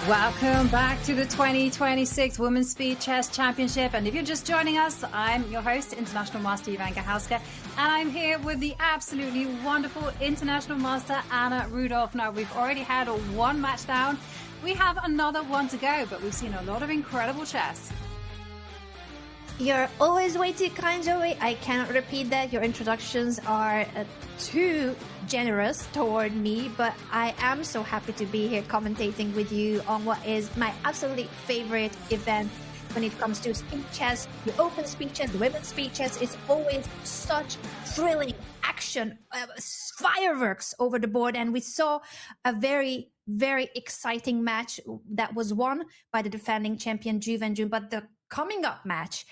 Welcome back to the 2026 Women's Speed Chess Championship. And if you're just joining us, I'm your host, International Master Ivanka Hauska, and I'm here with the absolutely wonderful International Master Anna Rudolph. Now, we've already had one match down. We have another one to go, but we've seen a lot of incredible chess. You're always way too kind, Joey. I cannot repeat that. Your introductions are too generous toward me, but I am so happy to be here commentating with you on what is my absolutely favorite event when it comes to speed chess, the open speed chess, the women's speed chess. It's always such thrilling action, fireworks over the board. And we saw a very, very exciting match that was won by the defending champion Zhu Wenjun, but the coming up match,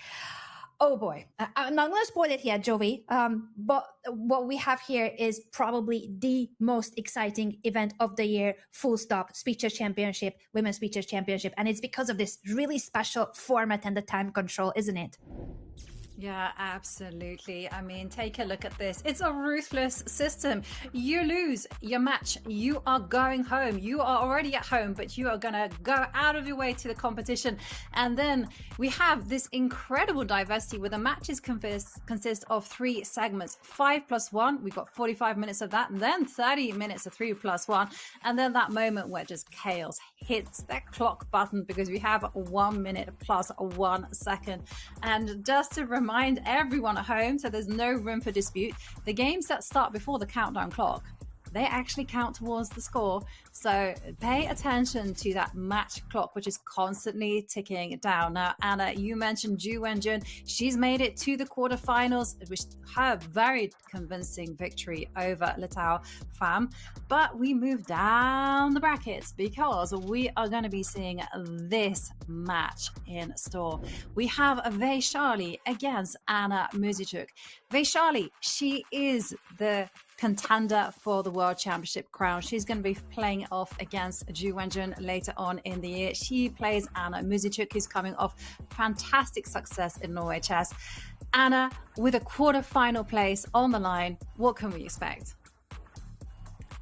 oh boy, I'm not going to spoil it here, Joey, but what we have here is probably the most exciting event of the year, full stop, Speed Chess Championship, Women's Speed Chess Championship, and it's because of this really special format and the time control, isn't it? Yeah, absolutely. I mean, take a look at this. It's a ruthless system. You lose your match, you are going home. You are already at home, but you are going to go out of your way to the competition. And then we have this incredible diversity where the matches consist of 3 segments, 5+1. We've got 45 minutes of that, and then 30 minutes of 3+1. And then that moment where just chaos hits that clock button because we have 1 minute plus 1 second. And just to remind everyone at home, so there's no room for dispute, the games that start before the countdown clock, they actually count towards the score. So pay attention to that match clock, which is constantly ticking down. Now, Anna, you mentioned Zhu Wenjun. She's made it to the quarterfinals, which her very convincing victory over Letao Pham. But we move down the brackets because we are going to be seeing this match in store. We have Vaishali against Anna Muzychuk. Vaishali, she is the contender for the World Championship crown. She's going to be playing off against Zhu Wenjun later on in the year. She plays Anna Muzychuk, who's coming off fantastic success in Norway chess. Anna, with a quarterfinal place on the line, what can we expect?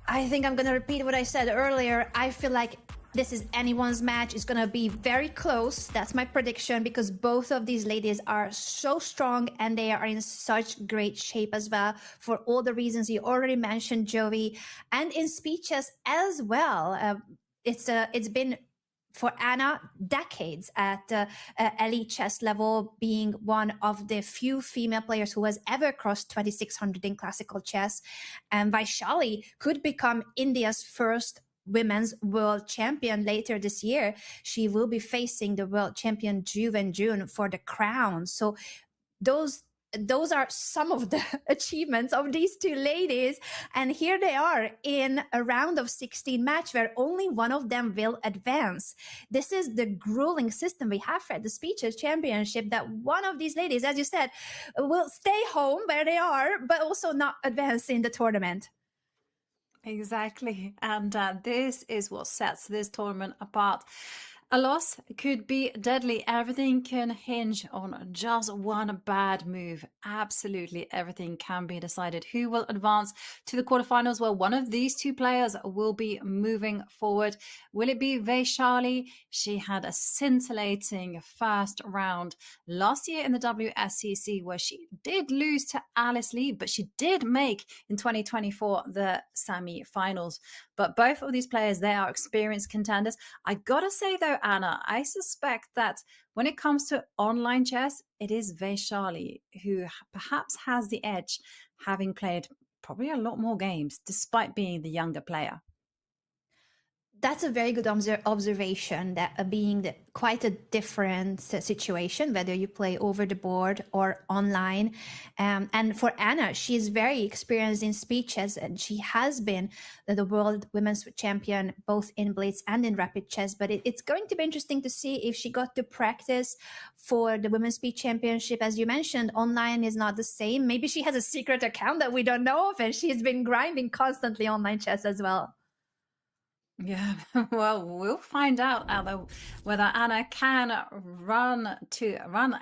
I think I'm going to repeat what I said earlier. I feel like this is anyone's match. It's going to be very close. That's my prediction because both of these ladies are so strong and they are in such great shape as well for all the reasons you already mentioned, Joey. And in speed chess as well. It's been for Anna decades at elite chess level, being one of the few female players who has ever crossed 2600 in classical chess. And Vaishali could become India's first women's world champion later this year. She will be facing the world champion Zhu Wenjun for the crown. So those are some of the achievements of these two ladies. And here they are in a round of 16 match where only one of them will advance. This is the grueling system we have at the Speed Chess Championship, that one of these ladies, as you said, will stay home where they are, but also not advance in the tournament. Exactly. And this is what sets this tournament apart. A loss could be deadly. Everything can hinge on just one bad move. Absolutely everything can be decided. Who will advance to the quarterfinals? Well, one of these two players will be moving forward. Will it be Vaishali? She had a scintillating first round last year in the WSCC where she did lose to Alice Lee, but she did make in 2024 the semi-finals. But both of these players, they are experienced contenders. I gotta say though, Anna, I suspect that when it comes to online chess, it is Vaishali who perhaps has the edge, having played probably a lot more games despite being the younger player. That's a very good observation, that being quite a different situation, whether you play over the board or online. And for Anna, she is very experienced in speed chess, and she has been the world women's champion, both in Blitz and in rapid chess. But it's going to be interesting to see if she got to practice for the women's speed championship. As you mentioned, online is not the same. Maybe she has a secret account that we don't know of, and she's been grinding constantly online chess as well. Yeah, well, we'll find out whether Anna can run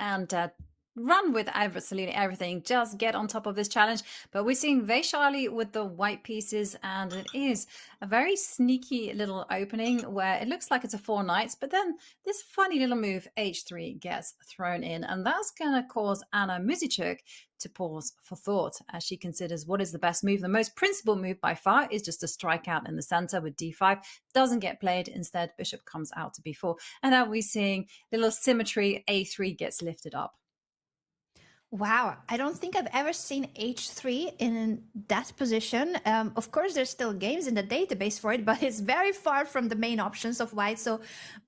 and run with absolutely everything. Just get on top of this challenge. But we're seeing Vaishali with the white pieces, and it is a very sneaky little opening where it looks like it's a 4 knights, but then this funny little move h3 gets thrown in, and that's going to cause Anna Muzichuk to pause for thought as she considers what is the best move. The most principled move by far is just to strike out in the center with d5. Doesn't get played. Instead, bishop comes out to b4. And now we're seeing little symmetry. a3 gets lifted up. Wow, I don't think I've ever seen h3 in that position. Of course, there's still games in the database for it, but it's very far from the main options of white. So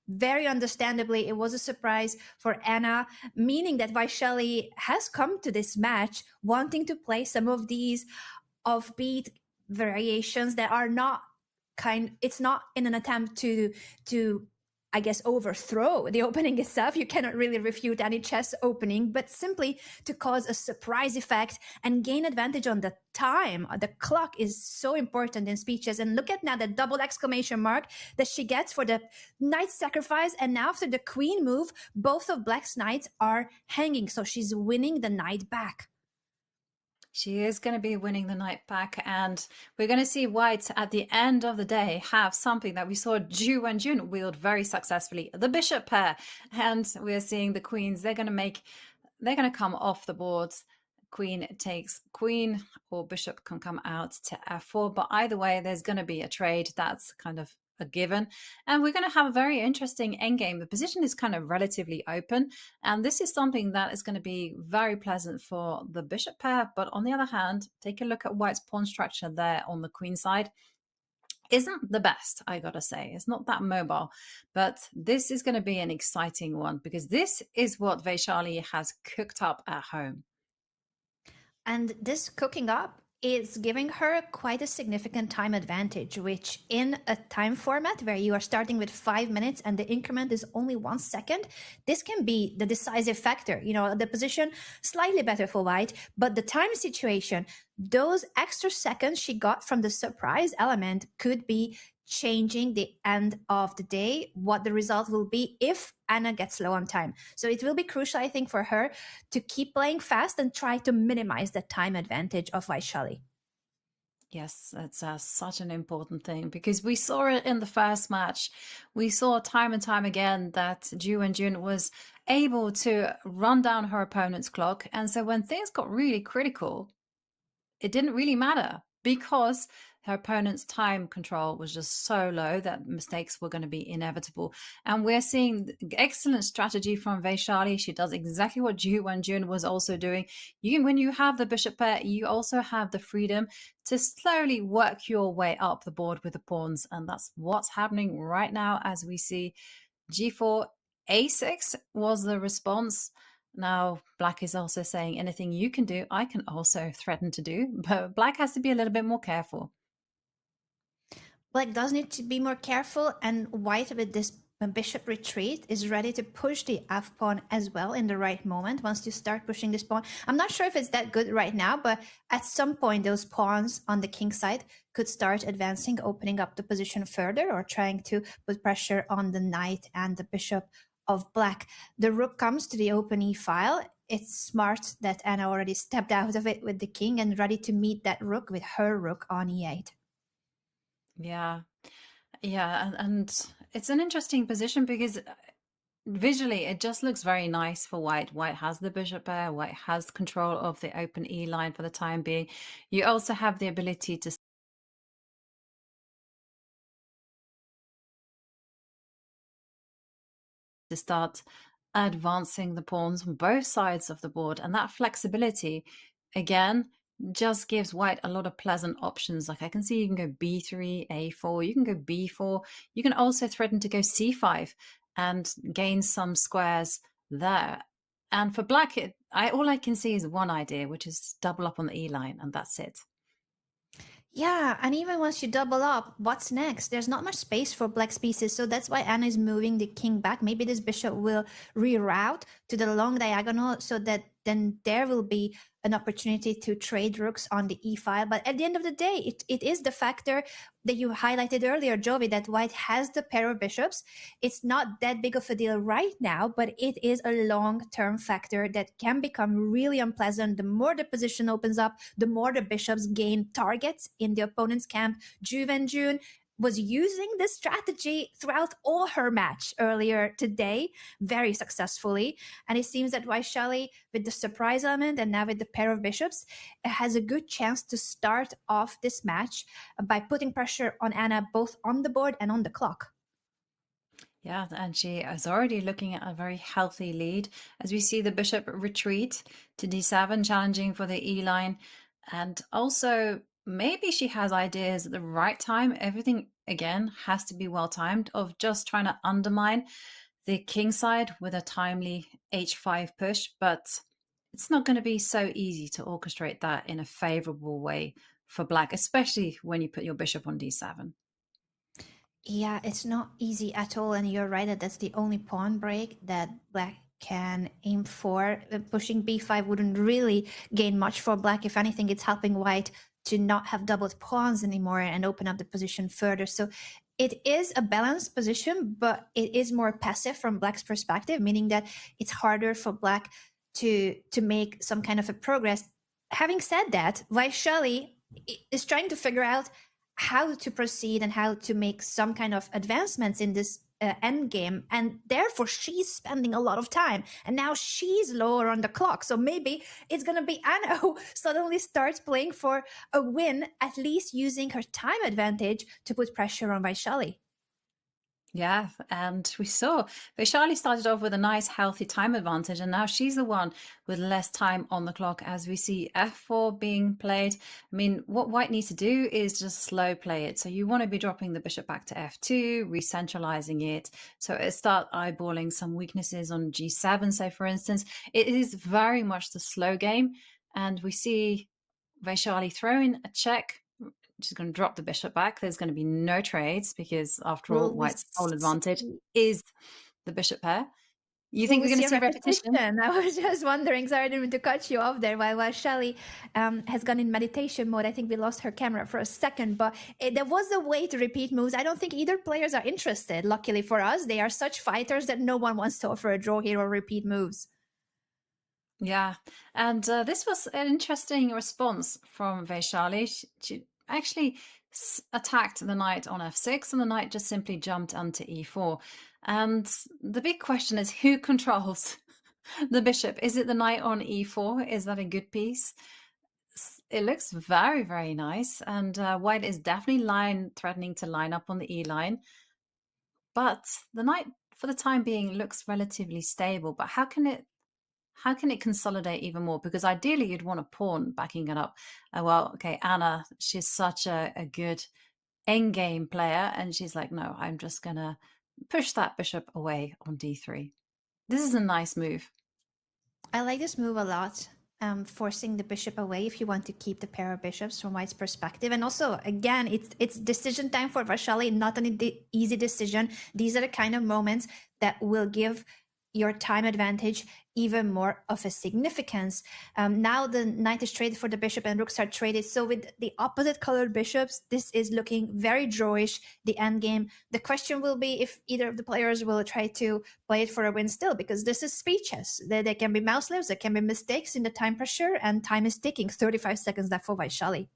very understandably, it was a surprise for Anna, meaning that Vaishali has come to this match wanting to play some of these offbeat variations that are not it's not in an attempt to I guess overthrow the opening itself. You cannot really refute any chess opening, but simply to cause a surprise effect and gain advantage on the time. The clock is so important in speeches. And look at now the double exclamation mark that she gets for the knight sacrifice. And now after the queen move, both of Black's knights are hanging. So she's winning the knight back. She is going to be winning the knight back, and we're going to see white at the end of the day have something that we saw Zhu Wenjun wield very successfully, the bishop pair. And we're seeing the queens, they're going to come off the boards. Queen takes queen, or bishop can come out to f4, but either way there's going to be a trade. That's kind of a given, and we're going to have a very interesting endgame. The position is kind of relatively open, and this is something that is going to be very pleasant for the bishop pair. But on the other hand, take a look at white's pawn structure there on the queen side. Isn't the best, I gotta say. It's not that mobile, but this is going to be an exciting one because this is what Vaishali has cooked up at home. And this cooking up is giving her quite a significant time advantage, which in a time format where you are starting with 5 minutes and the increment is only 1 second, this can be the decisive factor. You know, the position slightly better for white, but the time situation, those extra seconds she got from the surprise element could be changing the end of the day, what the result will be if Anna gets low on time. So it will be crucial, I think, for her to keep playing fast and try to minimize the time advantage of Vaishali. Yes, it's such an important thing because we saw it in the first match. We saw time and time again that Zhu Wenjun was able to run down her opponent's clock. And so when things got really critical, it didn't really matter because her opponent's time control was just so low that mistakes were going to be inevitable. And we're seeing excellent strategy from Vaishali. She does exactly what Zhu Wenjun was also doing. When you have the bishop pair, you also have the freedom to slowly work your way up the board with the pawns. And that's what's happening right now as we see g4, a6 was the response. Now, Black is also saying anything you can do, I can also threaten to do, but Black has to be a little bit more careful. Black does need to be more careful, and white with this bishop retreat is ready to push the f pawn as well in the right moment. Once you start pushing this pawn, I'm not sure if it's that good right now, but at some point those pawns on the king side could start advancing, opening up the position further or trying to put pressure on the knight and the bishop of Black. The rook comes to the open e file. It's smart that Anna already stepped out of it with the king and ready to meet that rook with her rook on e8. Yeah, and it's an interesting position because visually it just looks very nice for white. White has the bishop pair, white has control of the open e line for the time being. You also have the ability to start advancing the pawns on both sides of the board, and that flexibility again just gives white a lot of pleasant options. Like I can see you can go b3, a4, you can go b4, you can also threaten to go c5 and gain some squares there. And for Black, all I can see is one idea, which is double up on the e line, and that's it. Yeah, and even once you double up, what's next? There's not much space for Black's pieces, so that's why Anna is moving the king back. Maybe this bishop will reroute to the long diagonal so that then there will be an opportunity to trade rooks on the e file. But at the end of the day, it is the factor that you highlighted earlier, Jovi, that white has the pair of bishops. It's not that big of a deal right now, but it is a long-term factor that can become really unpleasant. The more the position opens up, the more the bishops gain targets in the opponent's camp. June was using this strategy throughout all her match earlier today very successfully. And it seems that Vaishali, with the surprise element and now with the pair of bishops, has a good chance to start off this match by putting pressure on Anna both on the board and on the clock. Yeah, and she is already looking at a very healthy lead as we see the bishop retreat to d7, challenging for the e line. And also, maybe she has ideas at the right time. Everything, again, has to be well timed, of just trying to undermine the king side with a timely h5 push. But it's not going to be so easy to orchestrate that in a favorable way for black, especially when you put your bishop on d7. Yeah, it's not easy at all. And you're right that that's the only pawn break that black can aim for. Pushing b5 wouldn't really gain much for black. If anything, it's helping white to not have doubled pawns anymore and open up the position further. So it is a balanced position, but it is more passive from black's perspective, meaning that it's harder for black to make some kind of a progress. Having said that, Vaishali is trying to figure out how to proceed and how to make some kind of advancements in this end game, and therefore she's spending a lot of time, and now she's lower on the clock, so maybe it's going to be Anna who suddenly starts playing for a win, at least using her time advantage to put pressure on Vaishali. Yeah, and we saw Vaishali started off with a nice healthy time advantage, and now she's the one with less time on the clock as we see f4 being played. I mean, what white needs to do is just slow play it. So you want to be dropping the bishop back to f2, re-centralizing it. So it start eyeballing some weaknesses on g7. So for instance, it is very much the slow game, and we see Vaishali throwing a check. She's going to drop the bishop back. There's going to be no trades because, after all, white's whole advantage is the bishop pair. You think we're going to see a repetition? I was just wondering. Sorry, I didn't mean to cut you off there. While Shelly has gone in meditation mode, I think we lost her camera for a second. But there was a way to repeat moves. I don't think either players are interested. Luckily for us, they are such fighters that no one wants to offer a draw here or repeat moves. Yeah, and this was an interesting response from Vaishali. She actually attacked the knight on f6, and the knight just simply jumped onto e4. And the big question is, who controls the bishop? Is it the knight on e4? Is that a good piece? It looks very, very nice, and white is definitely threatening to line up on the e line. But the knight, for the time being, looks relatively stable. But how can it consolidate even more? Because ideally you'd want a pawn backing it up. Well, okay, Anna, she's such a good endgame player, and she's like, no, I'm just gonna push that bishop away on d3. This is a nice move. I like this move a lot. Forcing the bishop away if you want to keep the pair of bishops from white's perspective. And also, again, it's decision time for Vaishali, not an easy decision. These are the kind of moments that will give your time advantage even more of a significance. Now the knight is traded for the bishop and rooks are traded. So with the opposite colored bishops, this is looking very drawish, the endgame. The question will be if either of the players will try to play it for a win still, because this is speed chess. There can be mouse lives, there can be mistakes in the time pressure, and time is ticking. 35 seconds left for Vaishali.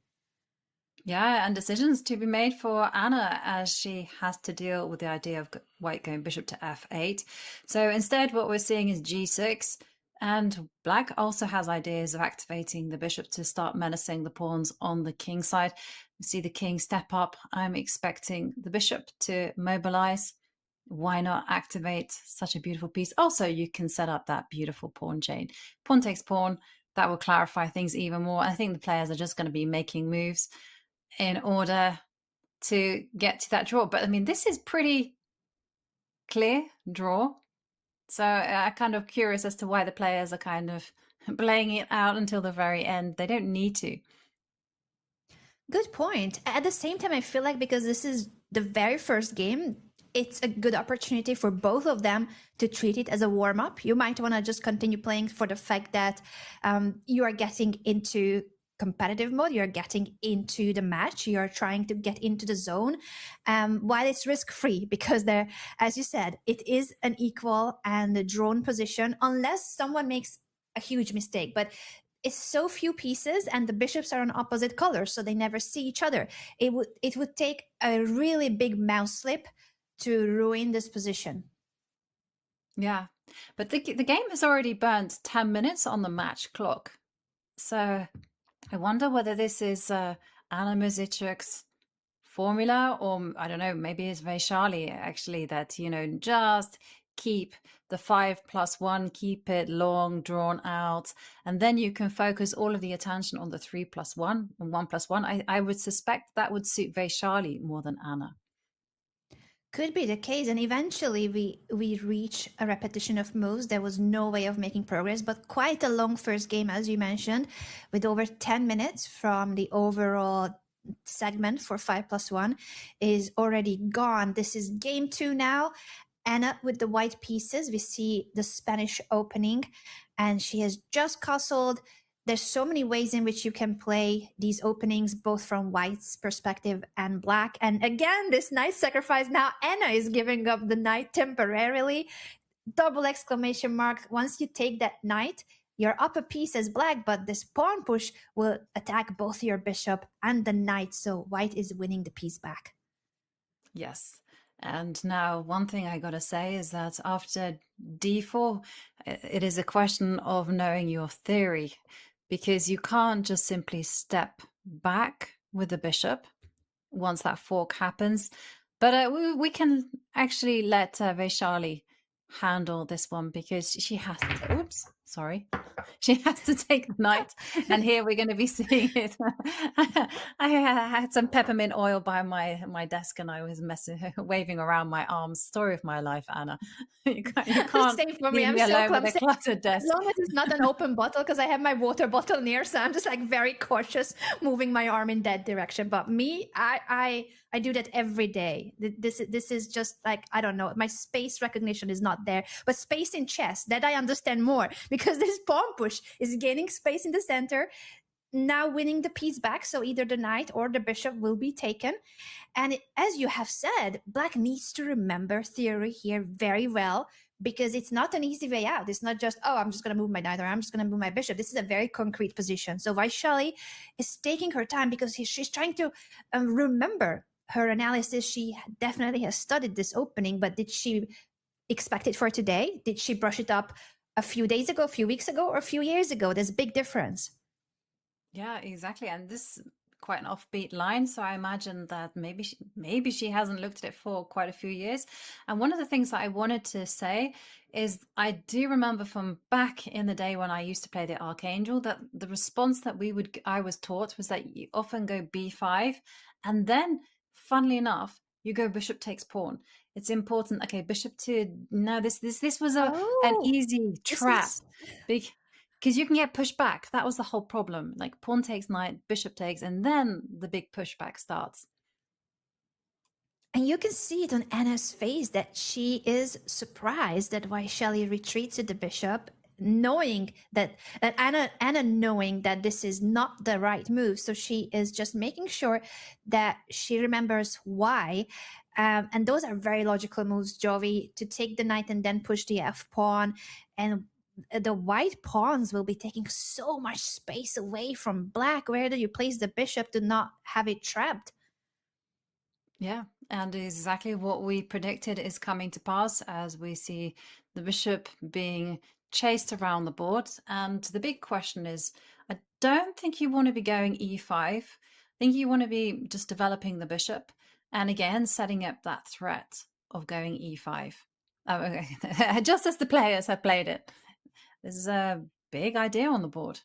Yeah, and decisions to be made for Anna as she has to deal with the idea of white going bishop to f8. So instead, what we're seeing is g6, and black also has ideas of activating the bishop to start menacing the pawns on the king side. We see the king step up. I'm expecting the bishop to mobilize. Why not activate such a beautiful piece? Also, you can set up that beautiful pawn chain. Pawn takes pawn. That will clarify things even more. I think the players are just going to be making moves in order to get to that draw. But I mean, this is pretty clear draw. So I'm kind of curious as to why the players are kind of playing it out until the very end. They don't need to. Good point. At the same time, I feel like because this is the very first game, it's a good opportunity for both of them to treat it as a warm-up. You might want to just continue playing for the fact that you are getting into competitive mode, you're getting into the match, you're trying to get into the zone, while it's risk-free, because there, as you said, it is an equal and a drawn position unless someone makes a huge mistake. But it's so few pieces and the bishops are on opposite colors, so they never see each other. It would take a really big mouse slip to ruin this position. Yeah, but the game has already burned 10 minutes on the match clock. So I wonder whether this is Anna Muzicuk's formula, or I don't know, maybe it's Vaishali actually that, just keep the 5+1, keep it long, drawn out, and then you can focus all of the attention on the 3+1 and 1+1. I would suspect that would suit Vaishali more than Anna. Could be the case, and eventually we reach a repetition of moves. There was no way of making progress, but quite a long first game, as you mentioned, with over 10 minutes from the overall segment for 5+1 is already gone. This is game 2 now. Anna with the white pieces. We see the Spanish opening, and she has just castled. There's so many ways in which you can play these openings, both from white's perspective and black. And again, this knight sacrifice. Now Anna is giving up the knight temporarily. Double exclamation mark. Once you take that knight, you're up a piece as black, but this pawn push will attack both your bishop and the knight. So white is winning the piece back. Yes. And now one thing I gotta say is that after d4, it is a question of knowing your theory, because you can't just simply step back with the bishop once that fork happens. But we can actually let Vaishali handle this one, because she has to, oops, sorry. She has to take the knight, and here we're going to be seeing it. I had some peppermint oil by my desk, and I was waving around my arms. Story of my life, Anna. You can't Same for me. leave I'm me so alone clumsy. with a cluttered desk. As long as it's not an open bottle, because I have my water bottle near, so I'm just like very cautious, moving my arm in that direction. But me, I do that every day. This is just like, I don't know, my space recognition is not there. But space in chess, that I understand more, because this pawn push is gaining space in the center, now winning the piece back. So either the knight or the bishop will be taken. And as you have said, black needs to remember theory here very well, because it's not an easy way out. It's not just, oh, I'm just going to move my knight or I'm just going to move my bishop. This is a very concrete position. So Vaishali is taking her time, because she's trying to remember her analysis. She definitely has studied this opening, but did she expect it for today? Did she brush it up a few days ago, a few weeks ago, or a few years ago? There's a big difference. Yeah, exactly. And this is quite an offbeat line, so I imagine that maybe she hasn't looked at it for quite a few years. And one of the things that I wanted to say is I do remember from back in the day when I used to play the Archangel, that the response that I was taught was that you often go b5, and then funnily enough you go bishop takes pawn. It's important. Okay, bishop to, no, this was an easy trap. Because you can get pushed back. That was the whole problem. Like pawn takes knight, bishop takes, and then the big pushback starts. And you can see it on Anna's face that she is surprised that Vaishali retreats with the bishop, knowing that Anna knowing that this is not the right move. So she is just making sure that she remembers why. And those are very logical moves, Jovi, to take the knight and then push the f pawn. And the white pawns will be taking so much space away from black. Where do you place the bishop to not have it trapped? Yeah, and exactly what we predicted is coming to pass, as we see the bishop being chased around the board. And the big question is, I don't think you want to be going e5. I think you want to be just developing the bishop, and again setting up that threat of going e5. Oh, okay. Just as the players have played it. This is a big idea on the board.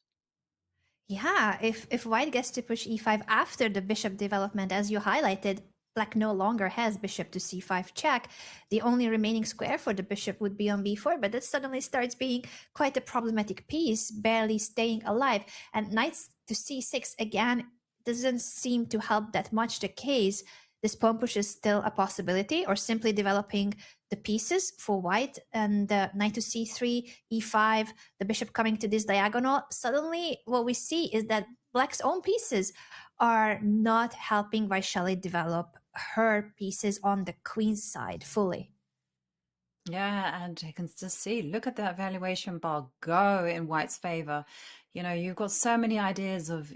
Yeah, if white gets to push e5 after the bishop development, as you highlighted, black no longer has bishop to c5 check. The only remaining square for the bishop would be on b4, but that suddenly starts being quite a problematic piece, barely staying alive. And knight to c6, again, doesn't seem to help that much the case. this pawn push is still a possibility, or simply developing the pieces for white and knight to c3, e5, the bishop coming to this diagonal. Suddenly, what we see is that black's own pieces are not helping Vaishali develop her pieces on the queen's side fully. Yeah, and you can just see, look at that valuation bar go in white's favor. You know, you've got so many ideas of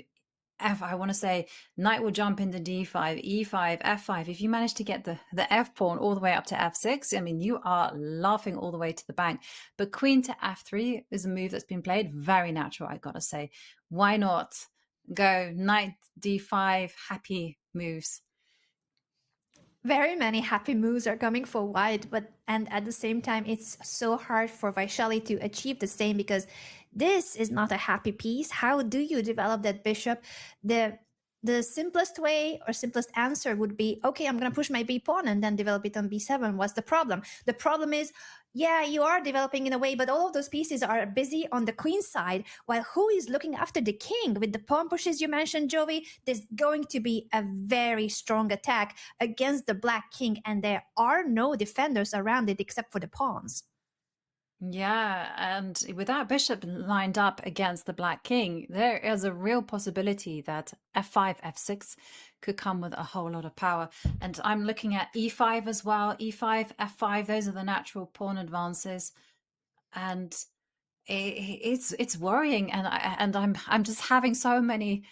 I want to say knight will jump into d5, e5, f5. If you manage to get the f pawn all the way up to f6, I mean, you are laughing all the way to the bank. But queen to f3 is a move that's been played very natural, I gotta say. Why not go knight d5, happy moves? Very many happy moves are coming for white, but and at the same time, it's so hard for Vaishali to achieve the same because this is not a happy piece. How do you develop that bishop? The simplest way or simplest answer would be, okay, I'm going to push my b pawn and then develop it on b7. What's the problem? The problem is, yeah, you are developing in a way, but all of those pieces are busy on the queen side, while who is looking after the king? With the pawn pushes you mentioned, Jovi, there's going to be a very strong attack against the black king, and there are no defenders around it except for the pawns. Yeah, and with that bishop lined up against the black king, there is a real possibility that f5, f6 could come with a whole lot of power. And I'm looking at e5 as well. e5, f5, those are the natural pawn advances. And it's worrying, and I'm just having so many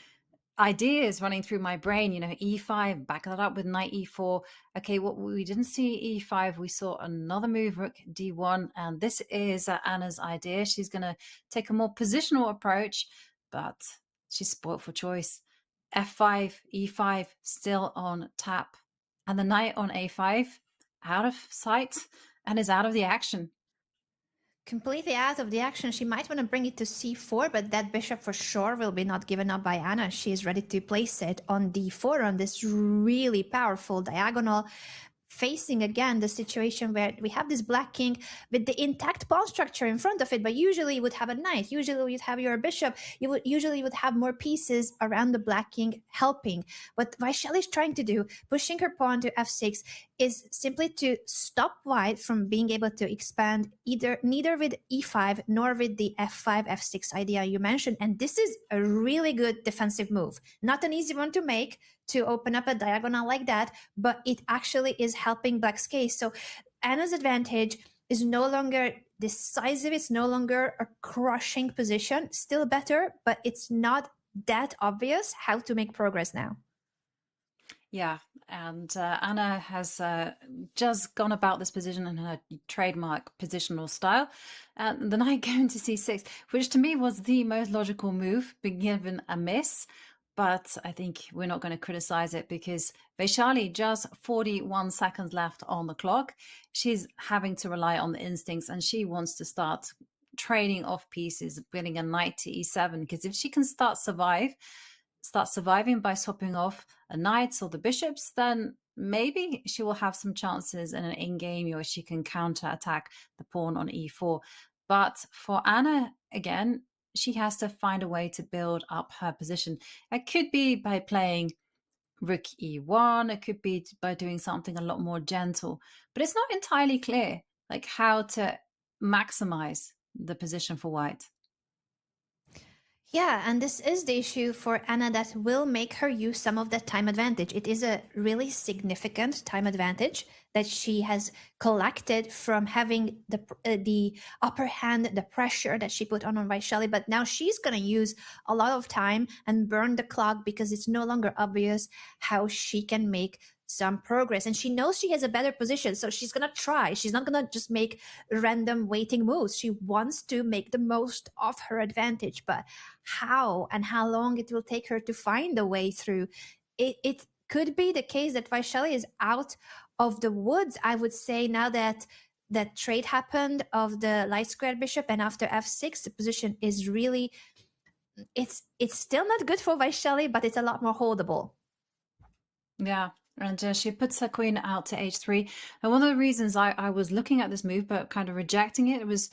ideas running through my brain. You know, e5, back that up with knight e4. Okay, what we didn't see e5, we saw another move, rook d1, and this is Anna's idea. She's going to take a more positional approach, but she's spoilt for choice. f5, e5 still on tap, and the knight on a5 out of sight and is out of the action. Completely out of the action. She might want to bring it to c4, but that bishop for sure will be not given up by Anna. She is ready to place it on d4 on this really powerful diagonal, facing again the situation where we have this black king with the intact pawn structure in front of it, but usually you would have a knight, usually you'd have your bishop, you would have more pieces around the black king helping. What Vaishali is trying to do, pushing her pawn to f6, is simply to stop white from being able to expand neither with e5 nor with the f5 f6 idea you mentioned. And this is a really good defensive move, not an easy one to make, to open up a diagonal like that, but it actually is helping black's case. So Anna's advantage is no longer decisive, it's no longer a crushing position, still better, but it's not that obvious how to make progress now. Yeah, and Anna has just gone about this position in her trademark positional style. The knight going to c6, which to me was the most logical move, being given a miss. But I think we're not going to criticize it because Vaishali, just 41 seconds left on the clock. She's having to rely on the instincts, and she wants to start trading off pieces, winning a knight to e7. Because if she can start surviving by swapping off a knights or the bishops, then maybe she will have some chances in an in-game where she can counter-attack the pawn on e4. But for Anna, again, she has to find a way to build up her position. It could be by playing rook e1, it could be by doing something a lot more gentle, but it's not entirely clear like how to maximize the position for white. Yeah, and this is the issue for Anna that will make her use some of that time advantage. It is a really significant time advantage that she has collected from having the upper hand, the pressure that she put on Vaishali. But now she's going to use a lot of time and burn the clock because it's no longer obvious how she can make some progress, and she knows she has a better position, so she's gonna try. She's not gonna just make random waiting moves. She wants to make the most of her advantage, but how and how long it will take her to find a way through it could be the case that Vaishali is out of the woods, I would say, now that that trade happened of the light square bishop, and after f6 the position is really, it's still not good for Vaishali, but it's a lot more holdable. Yeah, and she puts her queen out to h3. And one of the reasons I was looking at this move but kind of rejecting it was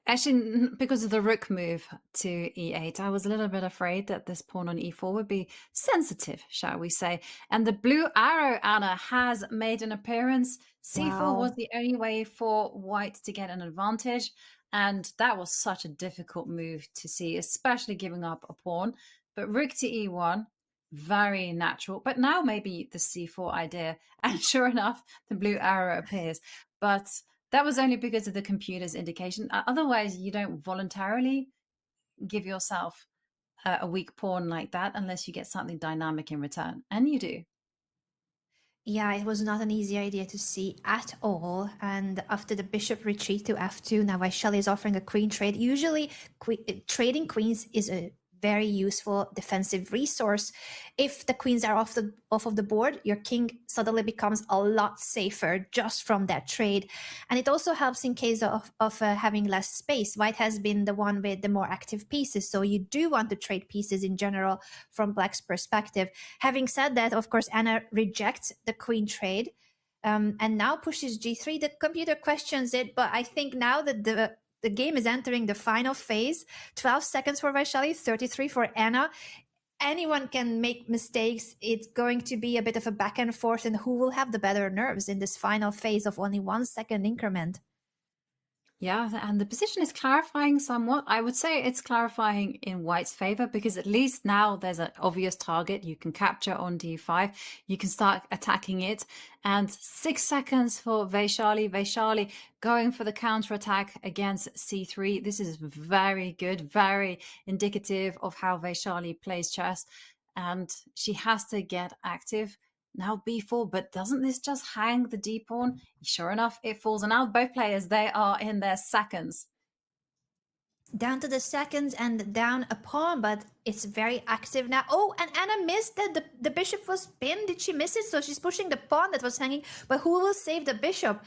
Actually, because of the rook move to e8, I was a little bit afraid that this pawn on e4 would be sensitive, shall we say. And the blue arrow, Anna, has made an appearance. c4 was Wow. the only way for white to get an advantage. And that was such a difficult move to see, especially giving up a pawn. But rook to e1, very natural. But now maybe the c4 idea. And sure enough, the blue arrow appears. But that was only because of the computer's indication. Otherwise, you don't voluntarily give yourself a weak pawn like that unless you get something dynamic in return. And you do. Yeah, it was not an easy idea to see at all. And after the bishop retreat to f2, now Vaishali is offering a queen trade. Usually, trading queens is a very useful defensive resource. If the queens are off of the board, your king suddenly becomes a lot safer just from that trade. And it also helps in case of having less space. White has been the one with the more active pieces, so you do want to trade pieces in general from Black's perspective. Having said that, of course, Anna rejects the queen trade. And now pushes g3. The computer questions it, but I think now that the game is entering the final phase. 12 seconds for Vaishali, 33 for Anna. Anyone can make mistakes. It's going to be a bit of a back and forth, and who will have the better nerves in this final phase of only 1 second increment? Yeah, and the position is clarifying somewhat. I would say it's clarifying in white's favor because at least now there's an obvious target you can capture on d5. You can start attacking it. And 6 seconds for Vaishali. Vaishali going for the counterattack against c3. This is very good, very indicative of how Vaishali plays chess. And she has to get active. Now b4, but doesn't this just hang the d pawn? Sure enough, it falls. And now both players, they are in their seconds. Down to the seconds and down a pawn, but it's very active now. Oh, and Anna missed that the bishop was pinned. Did she miss it? So she's pushing the pawn that was hanging, but who will save the bishop?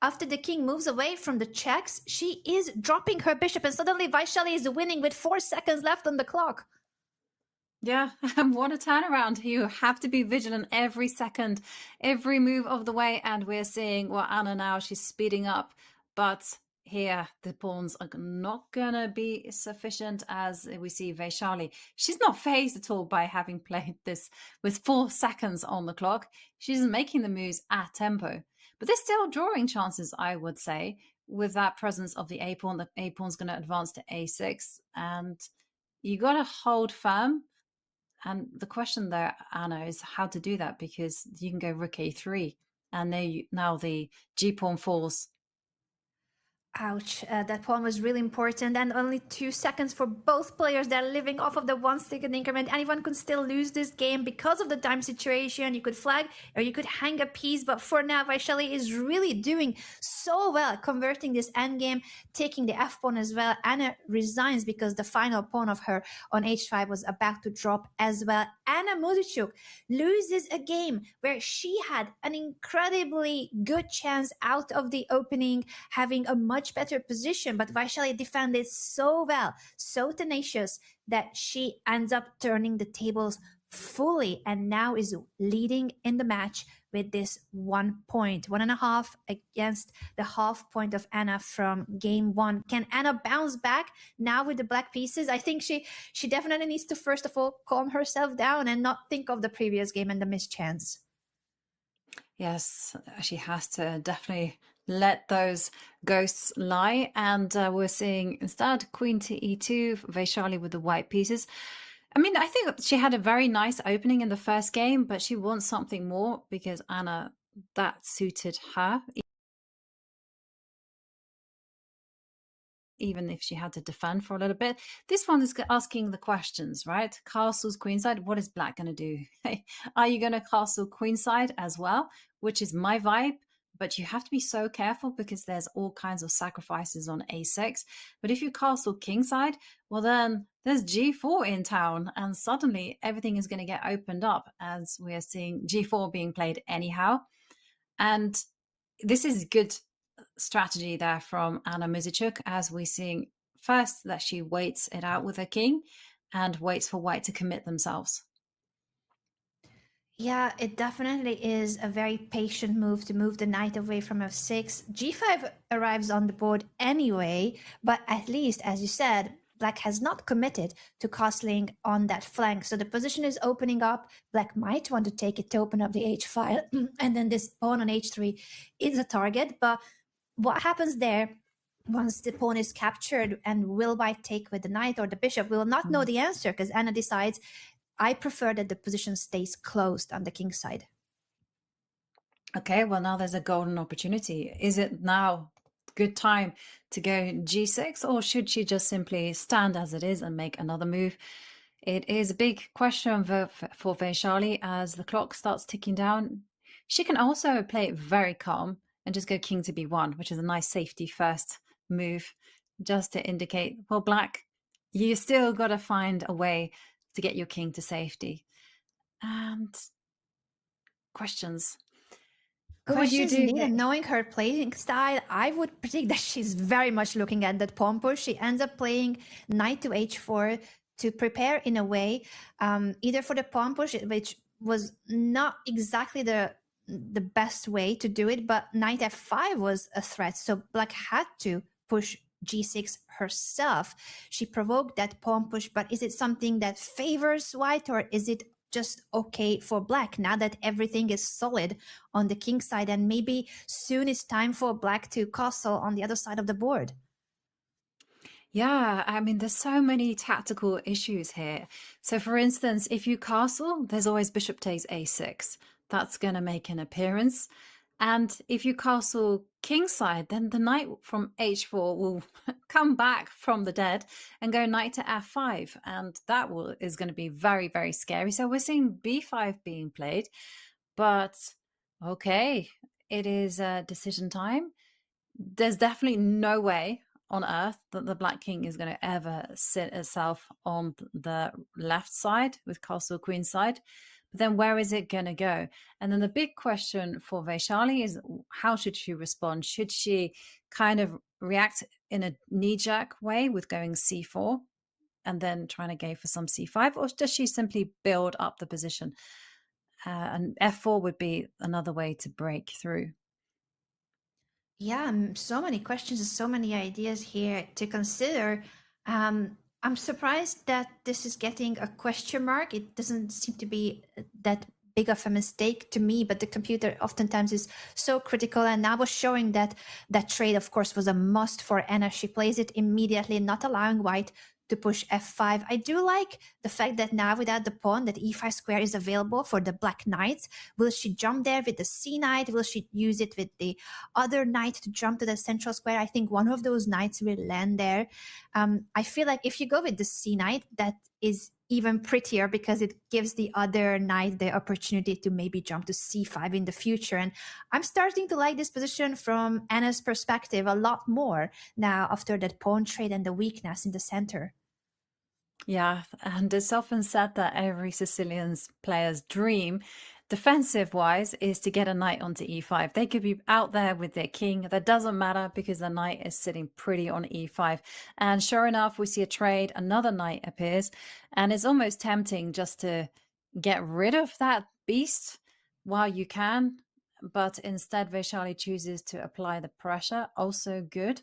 After the king moves away from the checks, she is dropping her bishop, and suddenly Vaishali is winning with 4 seconds left on the clock. Yeah, and what a turnaround. You have to be vigilant every second, every move of the way. And we're seeing, well, Anna now, she's speeding up. But here, the pawns are not going to be sufficient as we see Vaishali. She's not phased at all by having played this with 4 seconds on the clock. She's making the moves at tempo. But there's still drawing chances, I would say, with that presence of the A pawn. The A pawn's going to advance to A6. And you got to hold firm. And the question there, Anna, is how to do that, because you can go rook a3 and now the g pawn falls. Ouch, that pawn was really important, and only 2 seconds for both players. They're living off of the 1 second increment. Anyone could still lose this game because of the time situation. You could flag or you could hang a piece, but for now, Vaishali is really doing so well, converting this endgame, taking the f pawn as well. Anna resigns because the final pawn of her on h5 was about to drop as well. Anna Muzichuk loses a game where she had an incredibly good chance out of the opening, having a much better position, but Vaishali defended so well, so tenacious, that she ends up turning the tables fully and now is leading in the match with this 1 point, 1.5 against the half point of Anna from game 1. Can Anna bounce back now with the black pieces? I think she definitely needs to first of all calm herself down and not think of the previous game and the missed chance. Yes, she has to definitely let those ghosts lie. And we're seeing instead queen to e2, Vaishali with the white pieces. I mean, I think she had a very nice opening in the first game, but she wants something more because Anna, that suited her. Even if she had to defend for a little bit. This one is asking the questions, right? Castles, queenside, what is black going to do? Are you going to castle queenside as well? Which is my vibe, but you have to be so careful because there's all kinds of sacrifices on a6. But if you castle kingside, well then there's g4 in town, and suddenly everything is going to get opened up as we're seeing g4 being played anyhow. And this is good strategy there from Anna Muzichuk, as we're seeing first that she waits it out with her king and waits for white to commit themselves. Yeah, it definitely is a very patient move to move the knight away from f6. g5 arrives on the board anyway, but at least, as you said, black has not committed to castling on that flank. So the position is opening up. Black might want to take it to open up the h file, and then this pawn on h3 is a target. But what happens there once the pawn is captured, and will white take with the knight or the bishop? We will not know the answer because Anna decides, I prefer that the position stays closed on the king side. Okay, well, now there's a golden opportunity. Is it now good time to go g6, or should she just simply stand as it is and make another move? It is a big question for Vaishali as the clock starts ticking down. She can also play it very calm and just go king to b1, which is a nice safety first move, just to indicate, well, black, you still got to find a way to get your king to safety. And questions. What would you Questions do indeed, here? and knowing her playing style, I would predict that she's very much looking at that pawn push. She ends up playing knight to h4 to prepare in a way, either for the pawn push, which was not exactly the best way to do it, but knight f5 was a threat, so black had to push g6 herself. She provoked that pawn push, but is it something that favors white, or is it just okay for black now that everything is solid on the king side, and maybe soon it's time for black to castle on the other side of the board? Yeah, I mean, there's so many tactical issues here. So, for instance, if you castle, there's always bishop takes a6. That's going to make an appearance. And if you castle kingside, then the knight from h4 will come back from the dead and go knight to f5. And that is going to be very, very scary. So, we're seeing b5 being played. But okay, it is decision time. There's definitely no way on earth that the Black King is going to ever sit itself on the left side with castle queen side. But then where is it going to go? And then the big question for Vaishali is, how should she respond? Should she kind of react in a knee-jerk way with going c4 and then trying to go for some c5, or does she simply build up the position? And f4 would be another way to break through. Yeah, so many questions and so many ideas here to consider. I'm surprised that this is getting a question mark. It doesn't seem to be that big of a mistake to me, but the computer oftentimes is so critical. And I was showing that that trade, of course, was a must for Anna. She plays it immediately, not allowing white to push f5. I do like the fact that now without the pawn, that e5 square is available for the black knights. Will she jump there with the c knight? Will she use it with the other knight to jump to the central square? I think one of those knights will land there. I feel like if you go with the c knight, that is even prettier because it gives the other knight the opportunity to maybe jump to c5 in the future. And I'm starting to like this position from Anna's perspective a lot more now after that pawn trade and the weakness in the center. Yeah, and it's often said that every Sicilian player's dream, defensive wise, is to get a knight onto e5. They could be out there with their king. That doesn't matter because the knight is sitting pretty on e5. And sure enough, we see a trade, another knight appears, and it's almost tempting just to get rid of that beast while you can. But instead, Vaishali chooses to apply the pressure. Also good.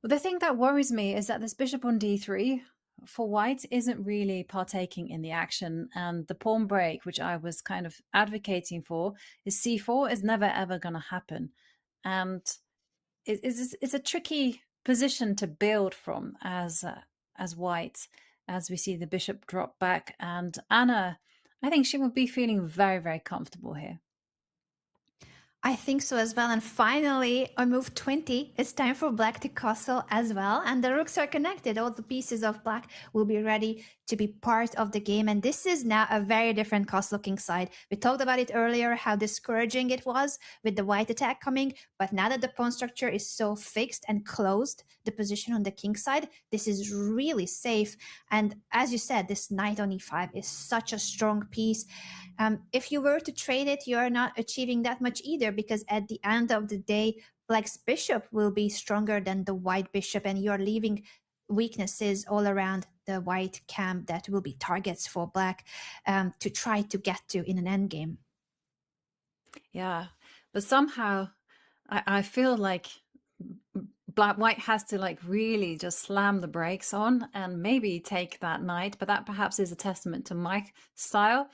Well, the thing that worries me is that this bishop on d3 for white isn't really partaking in the action, and the pawn break, which I was kind of advocating for, is c4 is never ever going to happen, and it's a tricky position to build from as white, as we see the bishop drop back, and Anna, I think she would be feeling very, very comfortable here. I think so as well. And finally, on move 20, it's time for black to castle as well. And the rooks are connected. All the pieces of black will be ready to be part of the game. And this is now a very different castle king side. We talked about it earlier, how discouraging it was with the white attack coming. But now that the pawn structure is so fixed and closed, the position on the king side, this is really safe. And as you said, this knight on e5 is such a strong piece. If you were to trade it, you are not achieving that much either, because at the end of the day, black's bishop will be stronger than the white bishop, and you're leaving weaknesses all around the white camp that will be targets for black to try to get to in an endgame. Yeah, but somehow I feel like white has to like really just slam the brakes on and maybe take that knight, but that perhaps is a testament to my style.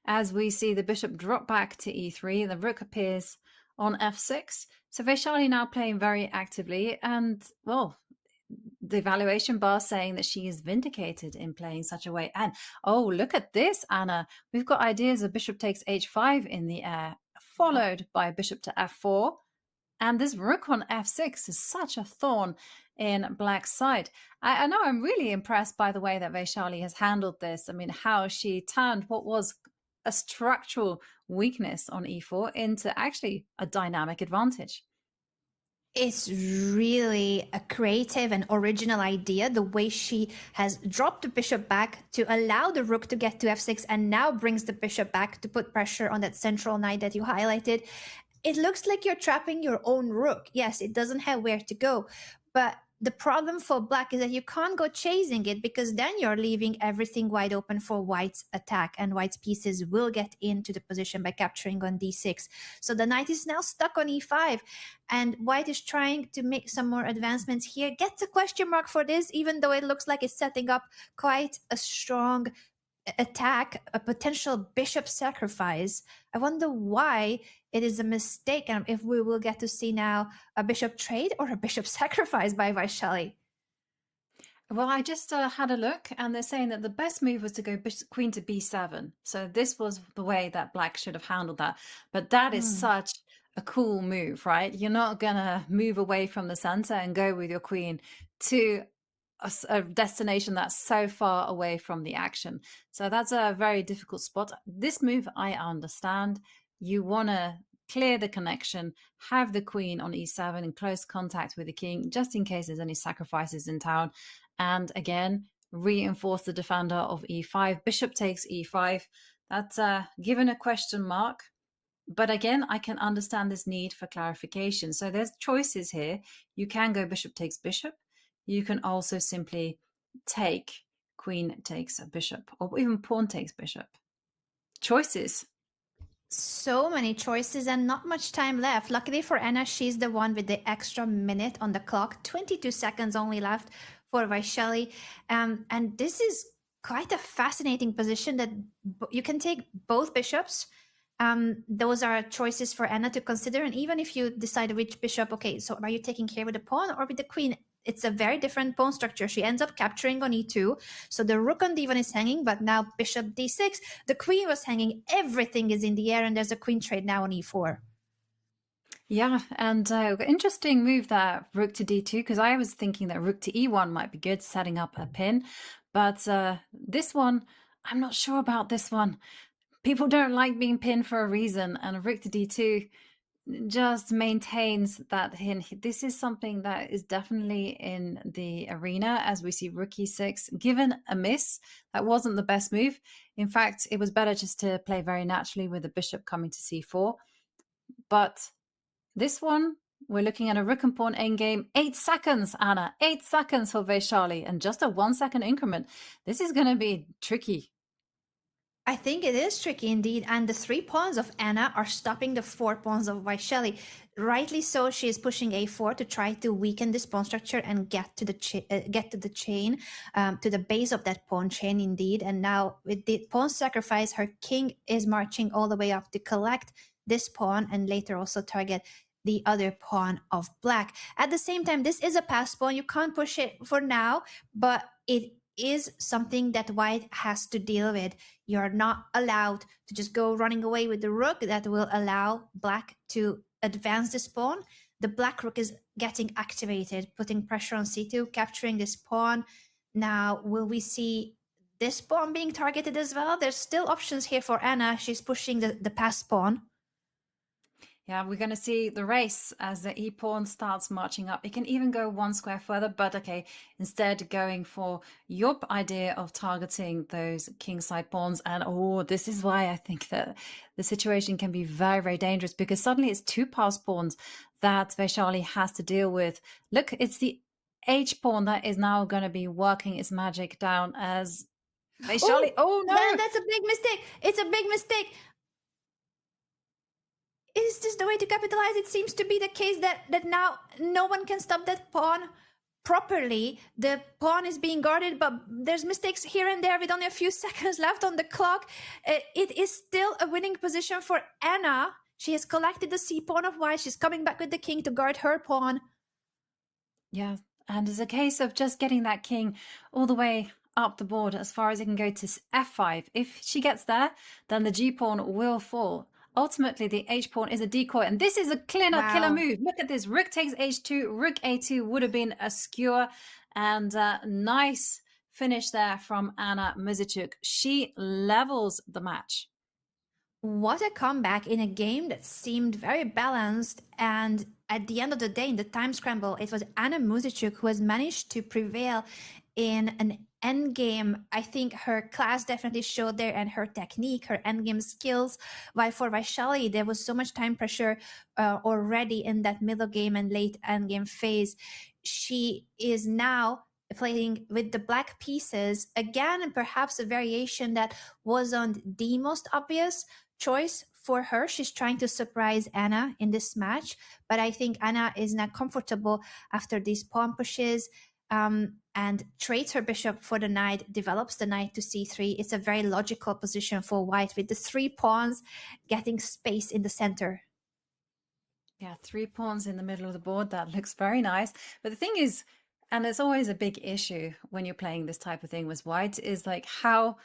As we see the bishop drop back to e3, the rook appears on f6. So Vaishali now playing very actively, and well, the evaluation bar saying that she is vindicated in playing such a way. And oh, look at this, Anna. We've got ideas of bishop takes h5 in the air, followed by bishop to f4. And this rook on f6 is such a thorn in black's side. I know I'm really impressed by the way that Vaishali has handled this. I mean, how she turned what was a structural weakness on e4 into actually a dynamic advantage. It's really a creative and original idea, the way she has dropped the bishop back to allow the rook to get to f6 and now brings the bishop back to put pressure on that central knight that you highlighted. It looks like you're trapping your own rook. Yes, it doesn't have where to go, but the problem for black is that you can't go chasing it, because then you're leaving everything wide open for white's attack, and white's pieces will get into the position by capturing on d6. So the knight is now stuck on e5, and white is trying to make some more advancements here. Gets a question mark for this, even though it looks like it's setting up quite a strong attack, a potential bishop sacrifice. I wonder why it is a mistake, and if we will get to see now a bishop trade or a bishop sacrifice by Vaishali. Well, I just had a look, and they're saying that the best move was to go queen to b7. So this was the way that black should have handled that. But that is such a cool move, right? You're not going to move away from the center and go with your queen to a destination that's so far away from the action. So that's a very difficult spot. This move, I understand. You want to clear the connection, have the queen on e7 in close contact with the king, just in case there's any sacrifices in town. And again, reinforce the defender of e5. Bishop takes e5. That's given a question mark. But again, I can understand this need for clarification. So there's choices here. You can go bishop takes bishop. You can also simply take queen takes a bishop, or even pawn takes bishop. Choices. So many choices and not much time left. Luckily for Anna, she's the one with the extra minute on the clock. 22 seconds only left for Vaishali. And this is quite a fascinating position that you can take both bishops. Those are choices for Anna to consider. And even if you decide which bishop, okay, so are you taking care with the pawn or with the queen? It's a very different pawn structure. She ends up capturing on e2. So the rook on d1 is hanging, but now bishop d6. The queen was hanging. Everything is in the air, and there's a queen trade now on e4. Yeah, and interesting move that rook to d2, because I was thinking that rook to e1 might be good, setting up a pin. But this one, I'm not sure about this one. People don't like being pinned for a reason, and rook to d2 just maintains that hint. This is something that is definitely in the arena, as we see rook e6 given a miss. That wasn't the best move. In fact, it was better just to play very naturally with the bishop coming to c4. But this one, we're looking at a rook and pawn endgame. 8 seconds, Anna. 8 seconds for Vaishali, and just a 1 second increment. This is going to be tricky. I think it is tricky indeed, and the 3 pawns of Anna are stopping the 4 pawns of Vaishali. Rightly so, she is pushing a4 to try to weaken this pawn structure and get to the chain, to the base of that pawn chain indeed. And now with the pawn sacrifice, her king is marching all the way up to collect this pawn and later also target the other pawn of black. At the same time, this is a pass pawn. You can't push it for now, but it is something that white has to deal with. You're not allowed to just go running away with the rook. That will allow black to advance this pawn. The black rook is getting activated, putting pressure on c2, capturing this pawn. Now, will we see this pawn being targeted as well? There's still options here for Anna. She's pushing the pass pawn. Yeah, we're going to see the race as the e-pawn starts marching up. It can even go 1 square further, but okay, instead going for your idea of targeting those kingside pawns. And oh, this is why I think that the situation can be very, very dangerous, because suddenly it's 2 passed pawns that Vaishali has to deal with. Look, it's the H pawn that is now going to be working its magic down as Vaishali. Oh, Oh no! that's a big mistake. It's a big mistake. Is this the way to capitalize? It seems to be the case that now no one can stop that pawn properly. The pawn is being guarded, but there's mistakes here and there with only a few seconds left on the clock. It is still a winning position for Anna. She has collected the c pawn of white. She's coming back with the king to guard her pawn. Yeah, and it's a case of just getting that king all the way up the board as far as it can go to f5. If she gets there, then the g pawn will fall. Ultimately, the h pawn is a decoy, and this is a killer move. Look at this. Rook takes h2, rook a2 would have been a skewer, and nice finish there from Anna Muzychuk. She levels the match. What a comeback in a game that seemed very balanced. And at the end of the day, in the time scramble, it was Anna Muzychuk who has managed to prevail in an endgame. I think her class definitely showed there, and her technique, her endgame skills. While for Vaishali, there was so much time pressure already in that middle game and late endgame phase. She is now playing with the black pieces again, and perhaps a variation that wasn't the most obvious choice for her. She's trying to surprise Anna in this match, but I think Anna is now comfortable after these pawn pushes, and trades her bishop for the knight, develops the knight to c3. It's a very logical position for white with the 3 pawns getting space in the center. Yeah, 3 pawns in the middle of the board. That looks very nice. But the thing is, and it's always a big issue when you're playing this type of thing with white, is like how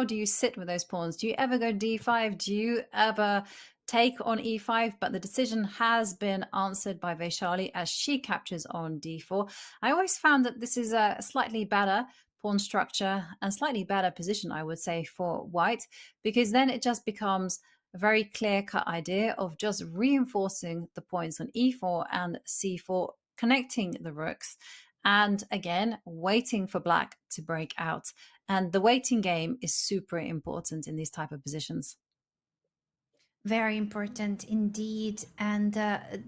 do you sit with those pawns? Do you ever go d5? Do you ever take on e5? But the decision has been answered by Vaishali as she captures on d4. I always found that this is a slightly better pawn structure and slightly better position, I would say, for white, because then it just becomes a very clear-cut idea of just reinforcing the points on e4 and c4, connecting the rooks, and again, waiting for black to break out. And the waiting game is super important in these type of positions. Very important indeed. And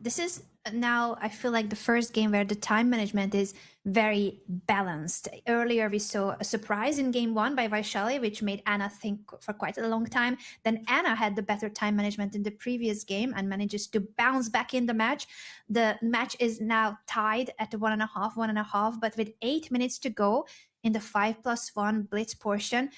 this is now, I feel like, the first game where the time management is very balanced. Earlier, we saw a surprise in game 1 by Vaishali, which made Anna think for quite a long time. Then Anna had the better time management in the previous game and manages to bounce back in the match. The match is now tied at 1.5, 1.5, but with 8 minutes to go in the 5+1 Blitz portion,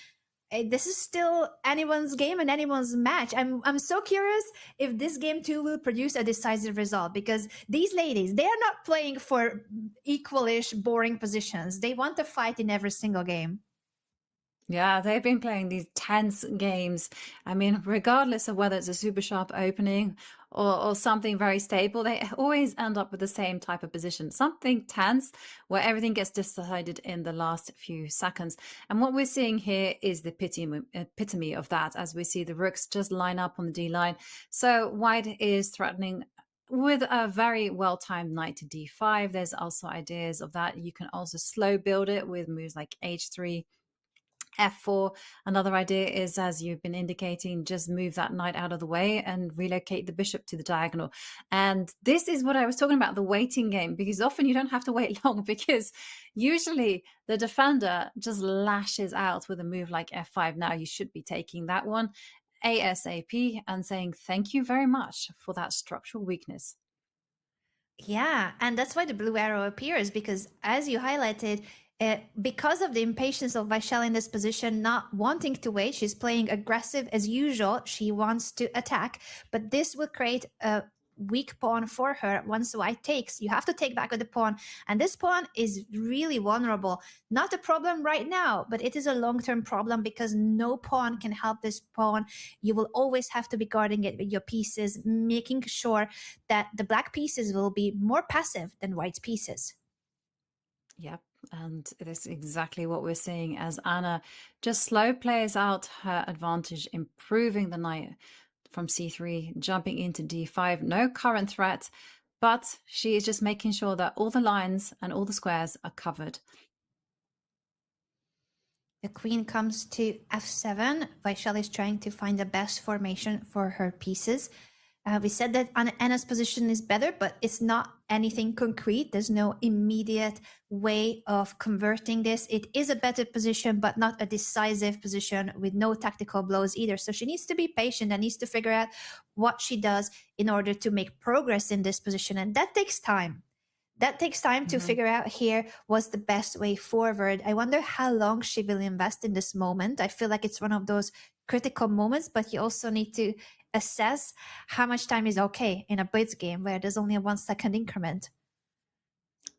this is still anyone's game and anyone's match. I'm so curious if this game too will produce a decisive result, because these ladies, they are not playing for equalish boring positions. They want to fight in every single game. Yeah, they've been playing these tense games. I mean, regardless of whether it's a super sharp opening or something very stable, they always end up with the same type of position, something tense where everything gets decided in the last few seconds. And what we're seeing here is the epitome of that, as we see the rooks just line up on the D line. So white is threatening with a very well-timed knight to d5. There's also ideas of that. You can also slow build it with moves like h3, f4. Another idea is, as you've been indicating, just move that knight out of the way and relocate the bishop to the diagonal. And this is what I was talking about, the waiting game, because often you don't have to wait long, because usually the defender just lashes out with a move like f5. Now you should be taking that one ASAP and saying thank you very much for that structural weakness. Yeah, and that's why the blue arrow appears, because as you highlighted, because of the impatience of Vaishali in this position, not wanting to wait, she's playing aggressive as usual. She wants to attack, but this will create a weak pawn for her. Once white takes, you have to take back with the pawn, and this pawn is really vulnerable. Not a problem right now, but it is a long-term problem, because no pawn can help this pawn. You will always have to be guarding it with your pieces, making sure that the black pieces will be more passive than white's pieces. Yep, and that's exactly what we're seeing as Anna just slow plays out her advantage, improving the knight from c3, jumping into d5. No current threat, but she is just making sure that all the lines and all the squares are covered. The queen comes to f7. Vaishali is trying to find the best formation for her pieces. We said that Anna's position is better, but it's not anything concrete. There's no immediate way of converting this. It is a better position, but not a decisive position with no tactical blows either. So she needs to be patient and needs to figure out what she does in order to make progress in this position. And that takes time. That takes time to figure out here what's the best way forward. I wonder how long she will invest in this moment. I feel like it's one of those critical moments, but you also need to assess how much time is okay in a blitz game where there's only a 1 second increment.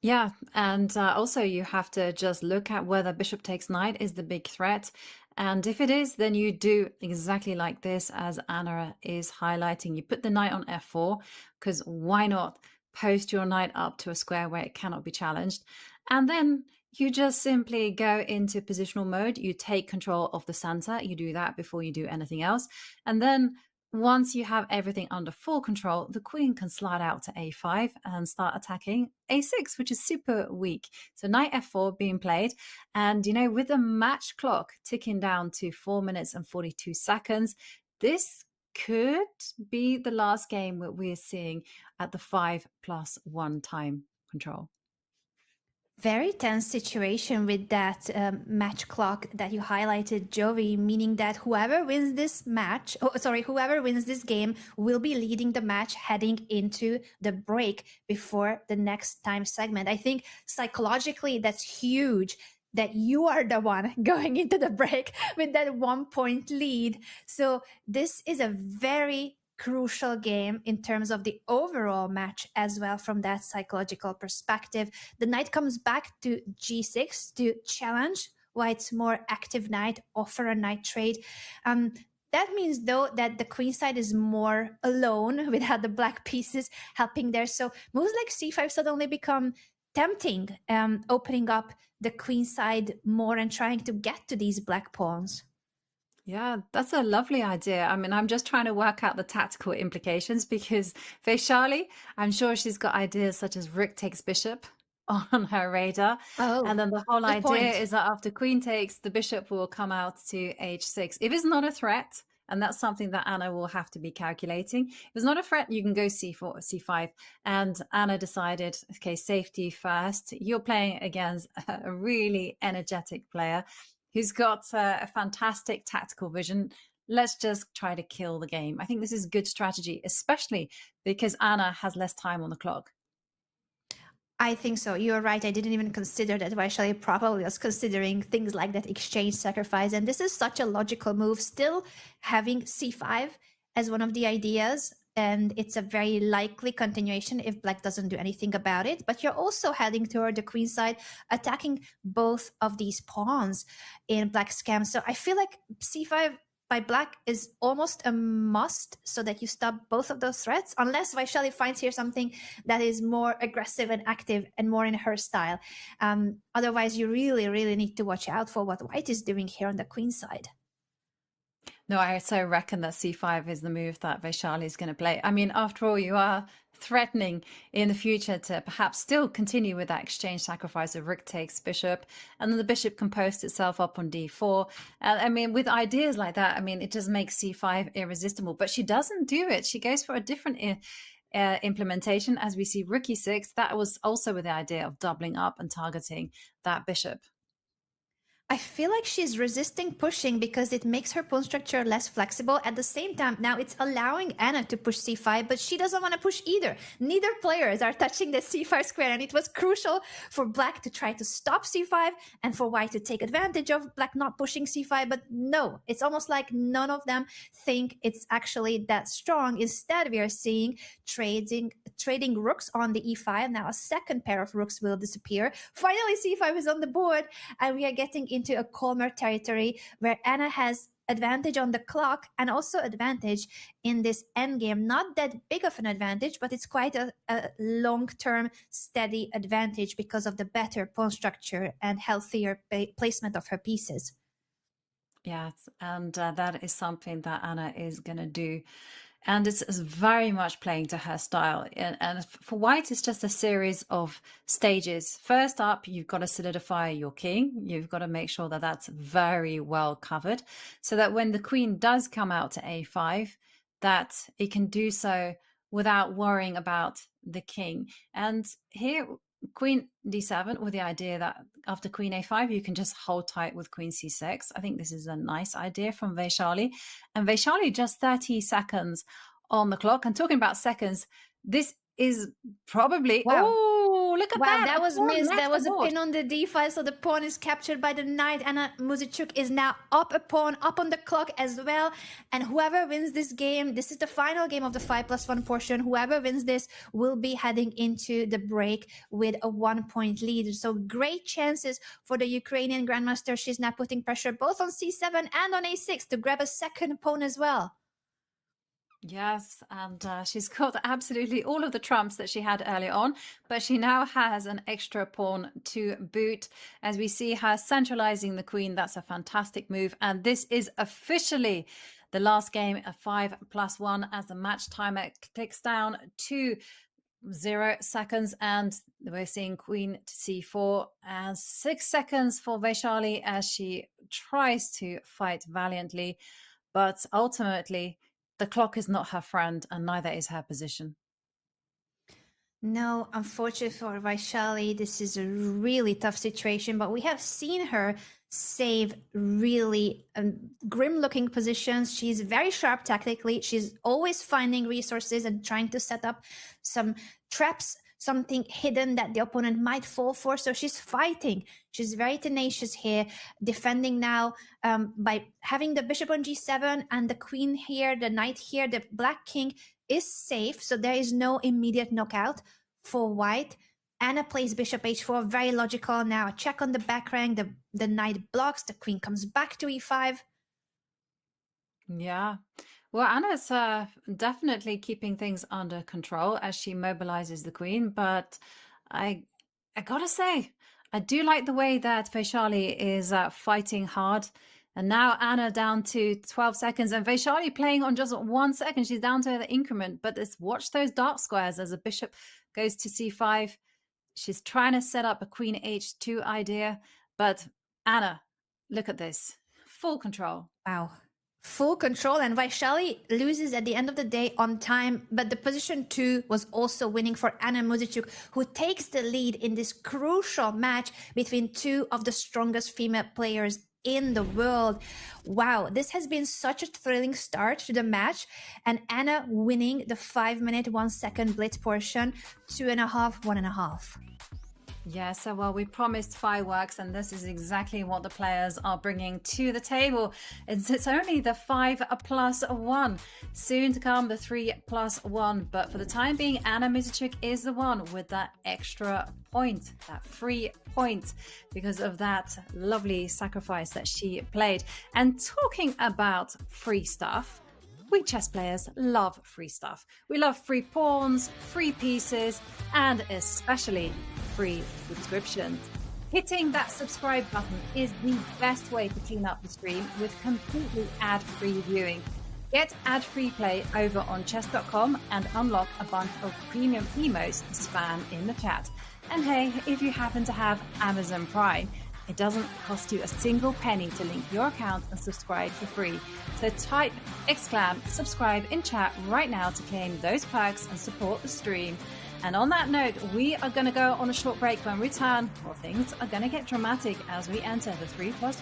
Yeah, and also you have to just look at whether bishop takes knight is the big threat. And if it is, then you do exactly like this, as Anna is highlighting. You put the knight on f4, because why not post your knight up to a square where it cannot be challenged? And then you just simply go into positional mode. You take control of the center. You do that before you do anything else. And then once you have everything under full control, the queen can slide out to a5 and start attacking a6, which is super weak. So knight f4 being played. And, you know, with the match clock ticking down to 4 minutes and 42 seconds, this could be the last game that we're seeing at the 5+1 time control. Very tense situation with that match clock that you highlighted, Jovi, meaning that whoever wins this match, whoever wins this game will be leading the match heading into the break before the next time segment. I think psychologically that's huge, that you are the one going into the break with that 1 point lead. So this is a very crucial game in terms of the overall match as well from that psychological perspective. The knight comes back to g6 to challenge White's more active knight, offer a knight trade. That means, though, that the queen side is more alone without the black pieces helping there. So moves like c5 suddenly become tempting, opening up the queen side more and trying to get to these black pawns. Yeah, that's a lovely idea. I mean, I'm just trying to work out the tactical implications, because Vaishali, I'm sure she's got ideas such as rook takes bishop on her radar. Oh, and then the whole good idea point. is that after queen takes, the bishop will come out to h6. If it's not a threat, and that's something that Anna will have to be calculating. If it's not a threat, you can go c4, c5. And Anna decided, okay, safety first. You're playing against a really energetic player who's got a fantastic tactical vision. Let's just try to kill the game. I think this is good strategy, especially because Anna has less time on the clock. I think so. You're right. I didn't even consider that. Vaishali probably was considering things like that exchange sacrifice. And this is such a logical move. Still having c5 as one of the ideas. And it's a very likely continuation if black doesn't do anything about it. But you're also heading toward the queen side, attacking both of these pawns in black's camp. So I feel like c5 by black is almost a must so that you stop both of those threats, unless Vaishali finds here something that is more aggressive and active and more in her style. Otherwise, you really, really need to watch out for what white is doing here on the queen side. No, I also reckon that c5 is the move that Vaishali is going to play. I mean, after all, you are threatening in the future to perhaps still continue with that exchange sacrifice of rook takes bishop, and then the bishop can post itself up on d4. I mean, with ideas like that, I mean, it just makes c5 irresistible. But she doesn't do it. She goes for a different implementation, as we see rook e6. That was also with the idea of doubling up and targeting that bishop. I feel like she's resisting pushing because it makes her pawn structure less flexible. At the same time, now it's allowing Anna to push c5, but she doesn't want to push either. Neither players are touching the c5 square, and it was crucial for black to try to stop c5 and for white to take advantage of black not pushing c5. But no, it's almost like none of them think it's actually that strong. Instead, we are seeing trading rooks on the e5. Now a second pair of rooks will disappear. Finally, c5 is on the board, and we are getting into a calmer territory where Anna has advantage on the clock and also advantage in this endgame. Not that big of an advantage, but it's quite a long-term steady advantage because of the better pawn structure and healthier placement of her pieces. Yes, and that is something that Anna is going to do. And it's very much playing to her style. And for white, it's just a series of stages. First up, you've got to solidify your king. You've got to make sure that that's very well covered, so that when the queen does come out to a5, that it can do so without worrying about the king. And here, queen d7 with the idea that after queen a5, you can just hold tight with queen c6. I think this is a nice idea from Vaishali. And Vaishali, just 30 seconds on the clock. And talking about seconds, this is probably, Wow. oh, look at Wow, that. that was missed. There was a board. pin on the d5, so the pawn is captured by the knight. Anna Muzychuk is now up a pawn, up on the clock as well. And whoever wins this game, this is the final game of the 5+1 portion. Whoever wins this will be heading into the break with a 1-point lead. So great chances for the Ukrainian grandmaster. She's now putting pressure both on c7 and on a6 to grab a second pawn as well. Yes, and she's got absolutely all of the trumps that she had earlier on, but she now has an extra pawn to boot. As we see her centralizing the queen, that's a fantastic move. And this is officially the last game of 5+1 as the match timer clicks down to 0 seconds, and we're seeing queen to c4 and 6 seconds for Vaishali as she tries to fight valiantly, but ultimately the clock is not her friend, and neither is her position. No, unfortunately for Vaishali, this is a really tough situation, but we have seen her save really grim-looking positions. She's very sharp tactically. She's always finding resources and trying to set up some traps, something hidden that the opponent might fall for. So she's fighting. She's very tenacious here, defending now by having the bishop on g7 and the queen here, the knight here. The black king is safe, so there is no immediate knockout for white. Anna plays bishop h4, very logical now. Check on the back rank, the knight blocks, the queen comes back to e5. Yeah. Well, Anna's definitely keeping things under control as she mobilizes the queen, but I gotta say, I do like the way that Vaishali is fighting hard. And now Anna down to 12 seconds, and Vaishali playing on just 1 second. She's down to the increment, but let's watch those dark squares as the bishop goes to c5. She's trying to set up a queen h2 idea, but Anna, look at this. Full control. Wow. Full control, and Vaishali loses at the end of the day on time, but the position 2 was also winning for Anna Muzychuk, who takes the lead in this crucial match between two of the strongest female players in the world. Wow, this has been such a thrilling start to the match, and Anna winning the 5-minute 1-second blitz portion, 2.5, 1.5. Yeah, so well, we promised fireworks, and this is exactly what the players are bringing to the table. It's only the 5+1. Soon to come the 3+1, but for the time being, Anna Muzychuk is the one with that extra point, that free point, because of that lovely sacrifice that she played. And talking about free stuff, we chess players love free stuff. We love free pawns, free pieces, and especially free subscriptions. Hitting that subscribe button is the best way to clean up the stream with completely ad-free viewing. Get ad-free play over on chess.com and unlock a bunch of premium emotes to spam in the chat. And hey, if you happen to have Amazon Prime, it doesn't cost you a single penny to link your account and subscribe for free. So type !subscribe in chat right now to claim those perks and support the stream. And on that note, we are going to go on a short break. When we return, well, things are going to get dramatic as we enter the 3+1.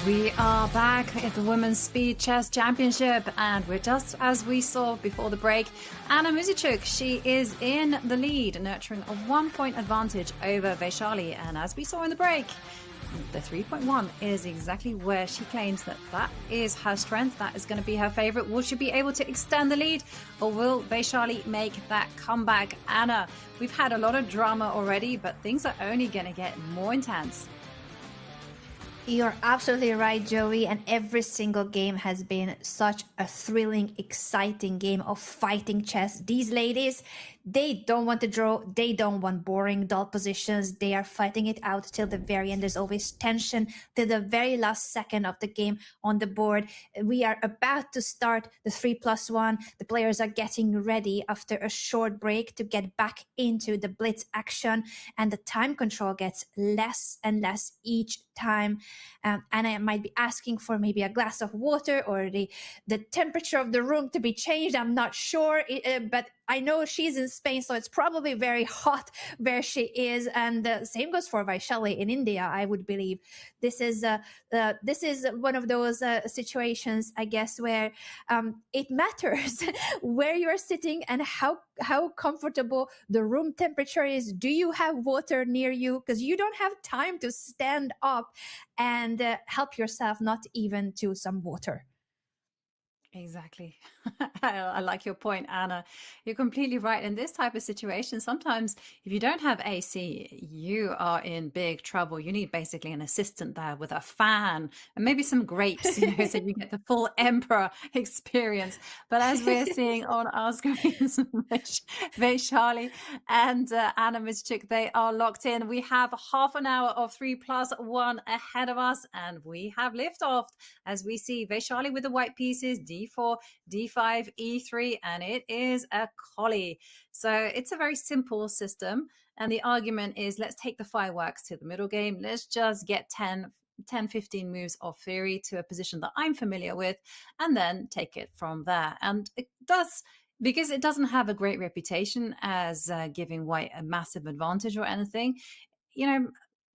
We are back at the Women's Speed Chess Championship, and we're just as we saw before the break. Anna Muzychuk, she is in the lead, nurturing a 1-point advantage over Vaishali. And as we saw in the break, the 3.1 is exactly where she claims that is her strength. That is going to be her favorite. Will she be able to extend the lead, or will Vaishali make that comeback? Anna, we've had a lot of drama already, but things are only going to get more intense. You're absolutely right, Joey, and every single game has been such a thrilling, exciting game of fighting chess. These ladies, They don't want to draw. They don't want boring, dull positions. They are fighting it out till the very end. There's always tension till the very last second of the game on the board. We are about to start the 3+1. The players are getting ready after a short break to get back into the blitz action, and the time control gets less and less each time. And I might be asking for maybe a glass of water or the temperature of the room to be changed. I'm not sure, but I know she's in Spain, so it's probably very hot where she is, and the same goes for Vaishali in India. I would believe this is one of those situations, I guess, where it matters where you're sitting and how comfortable the room temperature is. Do you have water near you? Because you don't have time to stand up and help yourself, not even to some water. Exactly. I like your point, Anna. You're completely right. In this type of situation, sometimes if you don't have AC, you are in big trouble. You need basically an assistant there with a fan and maybe some grapes, so you get the full emperor experience. But as we're seeing on our screens, Vaishali and Anna Mischik, they are locked in. We have half an hour of 3+1 ahead of us, and we have liftoff as we see Vaishali with the white pieces, d4, d5, e3, and it is a collie. So it's a very simple system. And the argument is, let's take the fireworks to the middle game. Let's just get 10, 15 moves of theory to a position that I'm familiar with, and then take it from there. And it does, because it doesn't have a great reputation as giving white a massive advantage or anything,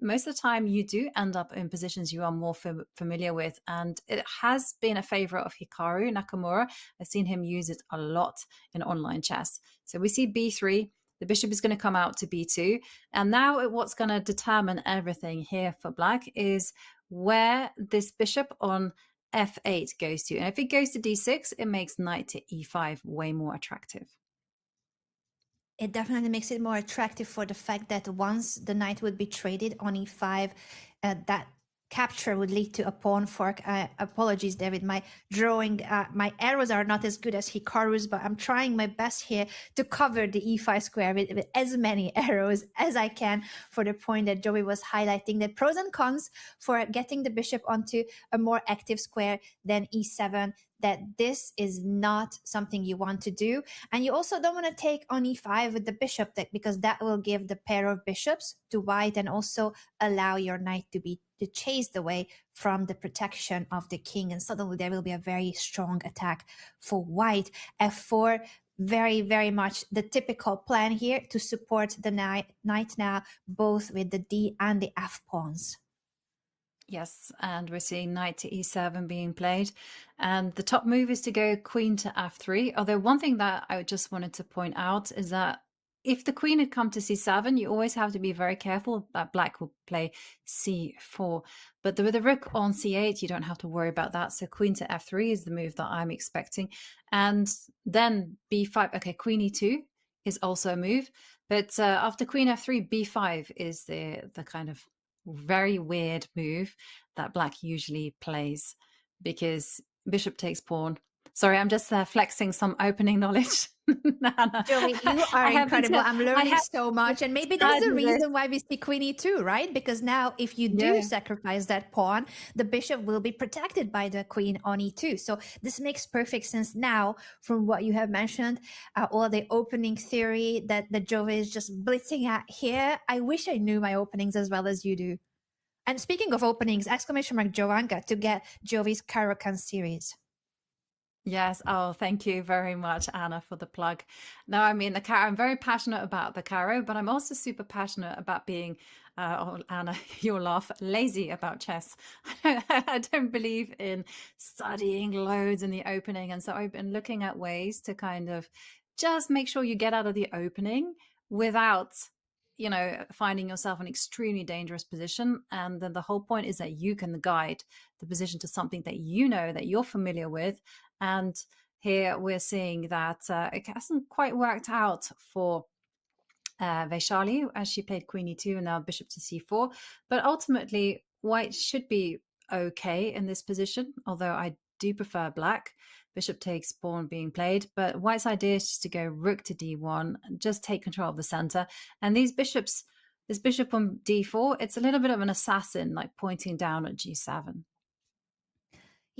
most of the time you do end up in positions you are more familiar with. And it has been a favorite of Hikaru Nakamura. I've seen him use it a lot in online chess. So we see b3. The bishop is going to come out to b2. And now what's going to determine everything here for black is where this bishop on f8 goes to. And if it goes to d6, it makes knight to e5 way more attractive. It definitely makes it more attractive for the fact that once the knight would be traded on e5, that capture would lead to a pawn fork. Apologies, David. My drawing, my arrows are not as good as Hikaru's, but I'm trying my best here to cover the e5 square with as many arrows as I can for the point that Joey was highlighting. The pros and cons for getting the bishop onto a more active square than e7, that this is not something you want to do. And you also don't want to take on e5 with the bishop, because that will give the pair of bishops to white and also allow your knight to chase away from the protection of the king. And suddenly there will be a very strong attack for white. f4, very, very much the typical plan here to support the knight now, both with the d and the f pawns. Yes, and we're seeing knight to e7 being played. And the top move is to go queen to f3. Although one thing that I just wanted to point out is that if the queen had come to c7, you always have to be very careful that black will play c4. But with the rook on c8, you don't have to worry about that. So queen to f3 is the move that I'm expecting. And then b5, okay, queen e2 is also a move. But after queen f3, b5 is the kind of very weird move that black usually plays, because bishop takes pawn. Sorry, I'm just flexing some opening knowledge. Joey, you are incredible. I'm learning so much. And maybe that's the reason why we see queen e2, right? Because now if you do sacrifice that pawn, the bishop will be protected by the queen on e2. So this makes perfect sense now from what you have mentioned, all the opening theory that Joey is just blitzing at here. I wish I knew my openings as well as you do. And speaking of openings, exclamation mark Joanka to get Jovi's Caro-Kann series. Yes. Oh, thank you very much, Anna, for the plug. No, I mean, the Caro, I'm very passionate about the Caro, but I'm also super passionate about being, Anna, you'll laugh, lazy about chess. I don't believe in studying loads in the opening. And so I've been looking at ways to kind of just make sure you get out of the opening without finding yourself in an extremely dangerous position. And then the whole point is that you can guide the position to something that that you're familiar with. And here we're seeing that it hasn't quite worked out for Vaishali, as she played queen e2 and now bishop to c4. But ultimately, white should be okay in this position, although I do prefer black. Bishop takes pawn being played, but white's idea is just to go rook to d1, just take control of the center. And these bishops, this bishop on d4, it's a little bit of an assassin, like pointing down at g7.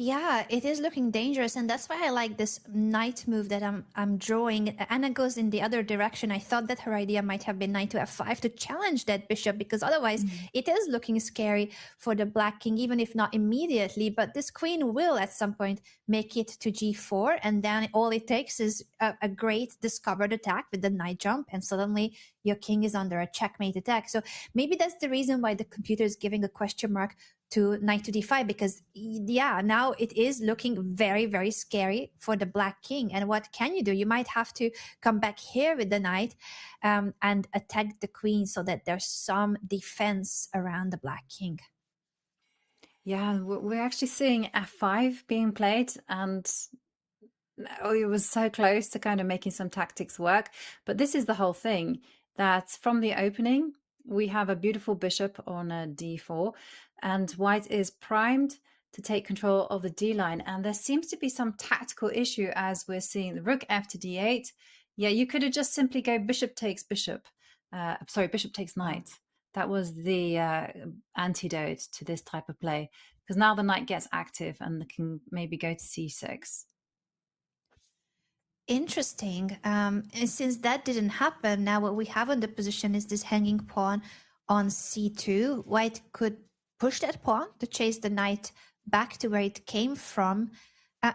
Yeah, it is looking dangerous, and that's why I like this knight move that I'm drawing. Anna goes in the other direction. I thought that her idea might have been knight to f5 to challenge that bishop, because otherwise it is looking scary for the black king, even if not immediately. But this queen will at some point make it to g4, and then all it takes is a great discovered attack with the knight jump, and suddenly your king is under a checkmate attack. So maybe that's the reason why the computer is giving a question mark to knight to d5, because yeah, now it is looking very, very scary for the black king. And what can you do? You might have to come back here with the knight and attack the queen so that there's some defense around the black king. Yeah, we're actually seeing f5 being played, and it was so close to kind of making some tactics work. But this is the whole thing, that from the opening, we have a beautiful bishop on a d4, and white is primed to take control of the d line. And there seems to be some tactical issue as we're seeing the rook f to d8. Yeah, you could have just simply go bishop takes bishop. Bishop takes knight. That was the antidote to this type of play, because now the knight gets active and can maybe go to c6. Interesting. And since that didn't happen, now what we have on the position is this hanging pawn on c2. White could push that pawn to chase the knight back to where it came from.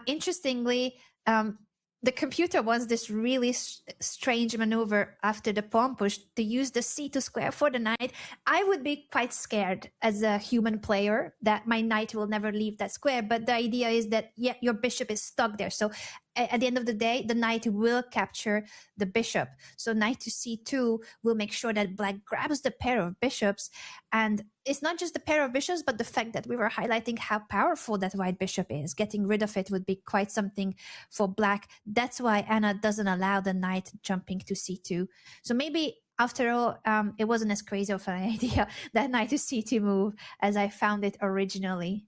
Interestingly, the computer wants this really strange maneuver after the pawn push to use the c2 square for the knight. I would be quite scared as a human player that my knight will never leave that square. But the idea is that, yeah, your bishop is stuck there. So at the end of the day, the knight will capture the bishop. So knight to c2 will make sure that black grabs the pair of bishops. And it's not just the pair of bishops, but the fact that we were highlighting how powerful that white bishop is. Getting rid of it would be quite something for black. That's why Anna doesn't allow the knight jumping to c2. So maybe after all, it wasn't as crazy of an idea, that knight to c2 move, as I found it originally.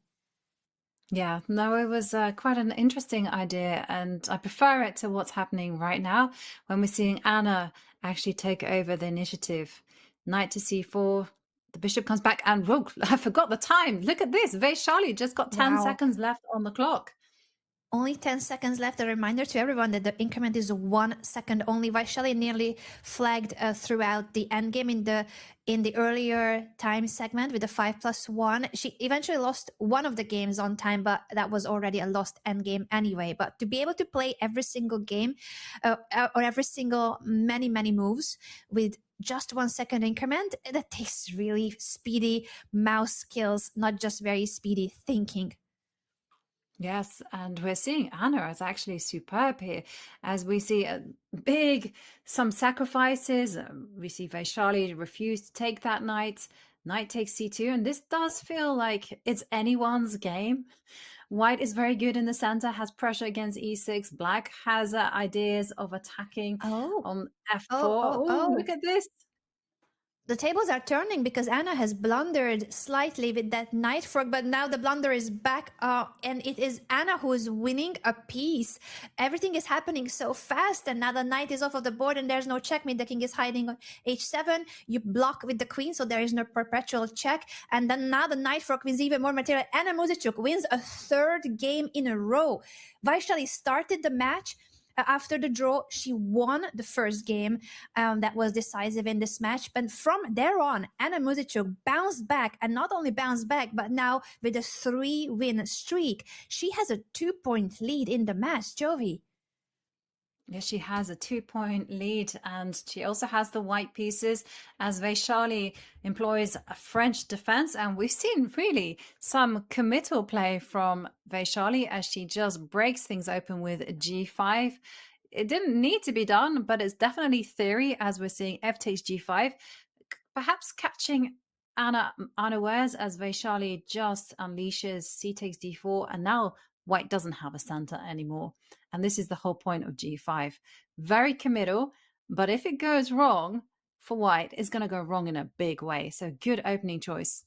Yeah, no, it was quite an interesting idea, and I prefer it to what's happening right now when we're seeing Anna actually take over the initiative. Knight to c4, the bishop comes back, and whoa, I forgot the time. Look at this. Vaishali just got 10 Wow. seconds left on the clock. Only 10 seconds left. A reminder to everyone that the increment is 1 second only. Vaishali nearly flagged throughout the endgame in the earlier time segment with the 5+1. She eventually lost one of the games on time, but that was already a lost endgame anyway. But to be able to play every single game or every single many moves with just 1 second increment, that takes really speedy mouse skills, not just very speedy thinking. Yes, and we're seeing Anna is actually superb here, as we see a some sacrifices. We see Vaishali refuse to take that knight. Knight takes c2, and this does feel like it's anyone's game. White is very good in the center, has pressure against e6. Black has ideas of attacking on f4. Oh, look at this. The tables are turning because Anna has blundered slightly with that knight frog, but now the blunder is back, and it is Anna who is winning a piece. Everything is happening so fast, and now the knight is off of the board, and there's no checkmate. The king is hiding on h7. You block with the queen, so there is no perpetual check. And then now the knight frog wins even more material. Anna Muzichuk wins a third game in a row. Vaishali started the match. After the draw, she won the first game that was decisive in this match. But from there on, Anna Muzichuk bounced back, and not only bounced back, but now with a 3-win streak. She has a 2-point lead in the match, Jovi. Yes, she has a 2-point lead, and she also has the white pieces as Vaishali employs a French defense. And we've seen really some committal play from Vaishali as she just breaks things open with g5. It didn't need to be done, but it's definitely theory as we're seeing f takes g5, perhaps catching Anna unawares as Vaishali just unleashes c takes d4, and now white doesn't have a center anymore. And this is the whole point of g5. Very committal, but if it goes wrong for white, it's going to go wrong in a big way. So good opening choice.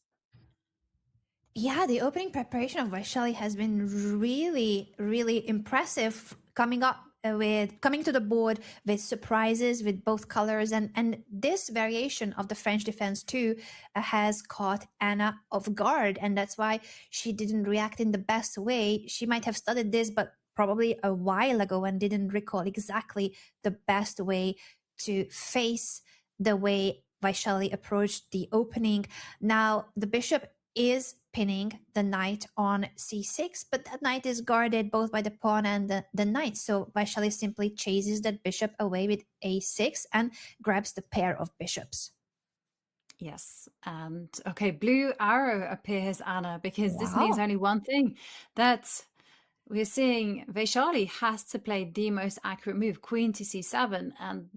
Yeah, the opening preparation of Vaishali has been really, really impressive. Coming to the board with surprises with both colors, and this variation of the French defense too has caught Anna off guard, and that's why she didn't react in the best way. She might have studied this, but probably a while ago, and didn't recall exactly the best way to face the way Vaishali approached the opening. Now the bishop is pinning the knight on c6, but that knight is guarded both by the pawn and the knight. So Vaishali simply chases that bishop away with a6 and grabs the pair of bishops. Yes. And okay, blue arrow appears, Anna, because this means Wow. only one thing, that we're seeing Vaishali has to play the most accurate move, queen to c7. And